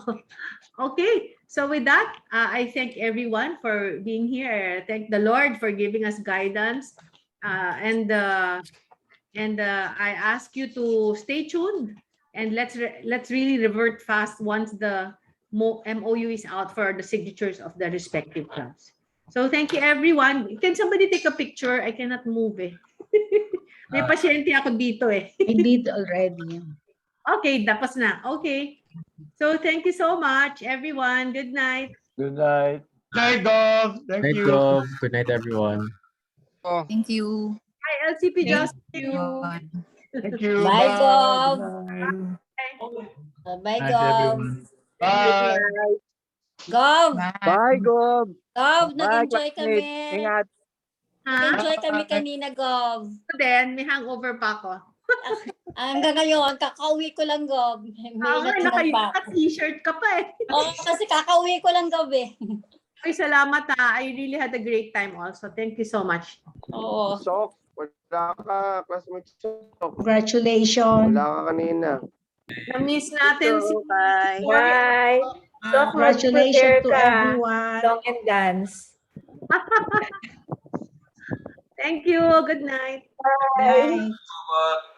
Okay, so with that, I thank everyone for being here. I thank the Lord for giving us guidance, and I ask you to stay tuned. And let's really revert fast once the MOU is out for the signatures of the respective clubs. So thank you, everyone. Can somebody take a picture? I cannot move eh. May pasyente ako dito eh. I did already. Okay, tapos na. Okay. So thank you so much, everyone. Good night. Good night. Good night, Gov. Thank Night, you. Gov. Good night, everyone. Thank you. Hi, LCP Just. Thank you. Bye, Gov. Bye, Night, Gov. everyone. Bye. Gov. Bye, Gov. Gov, Bye, nag-enjoy classmate. kami. Ingat. Nag-enjoy kami kanina, Gov. Then, may hangover pa ako. Hanggang ngayon, kakauwi ko lang, Gov. May natulang pa ako. Naka-t-shirt ka pa eh. Oo, kasi kakauwi ko lang, Gov eh. Ay, salamat ha. I really had a great time also. Thank you so much. Oo. Sok, wala ka, classmate. Sok. Congratulations. Wala ka kanina. Na-miss natin si Bye. Bye. So, Congratulations to ka. everyone. Song and dance. Thank you. Good night. Bye. Bye.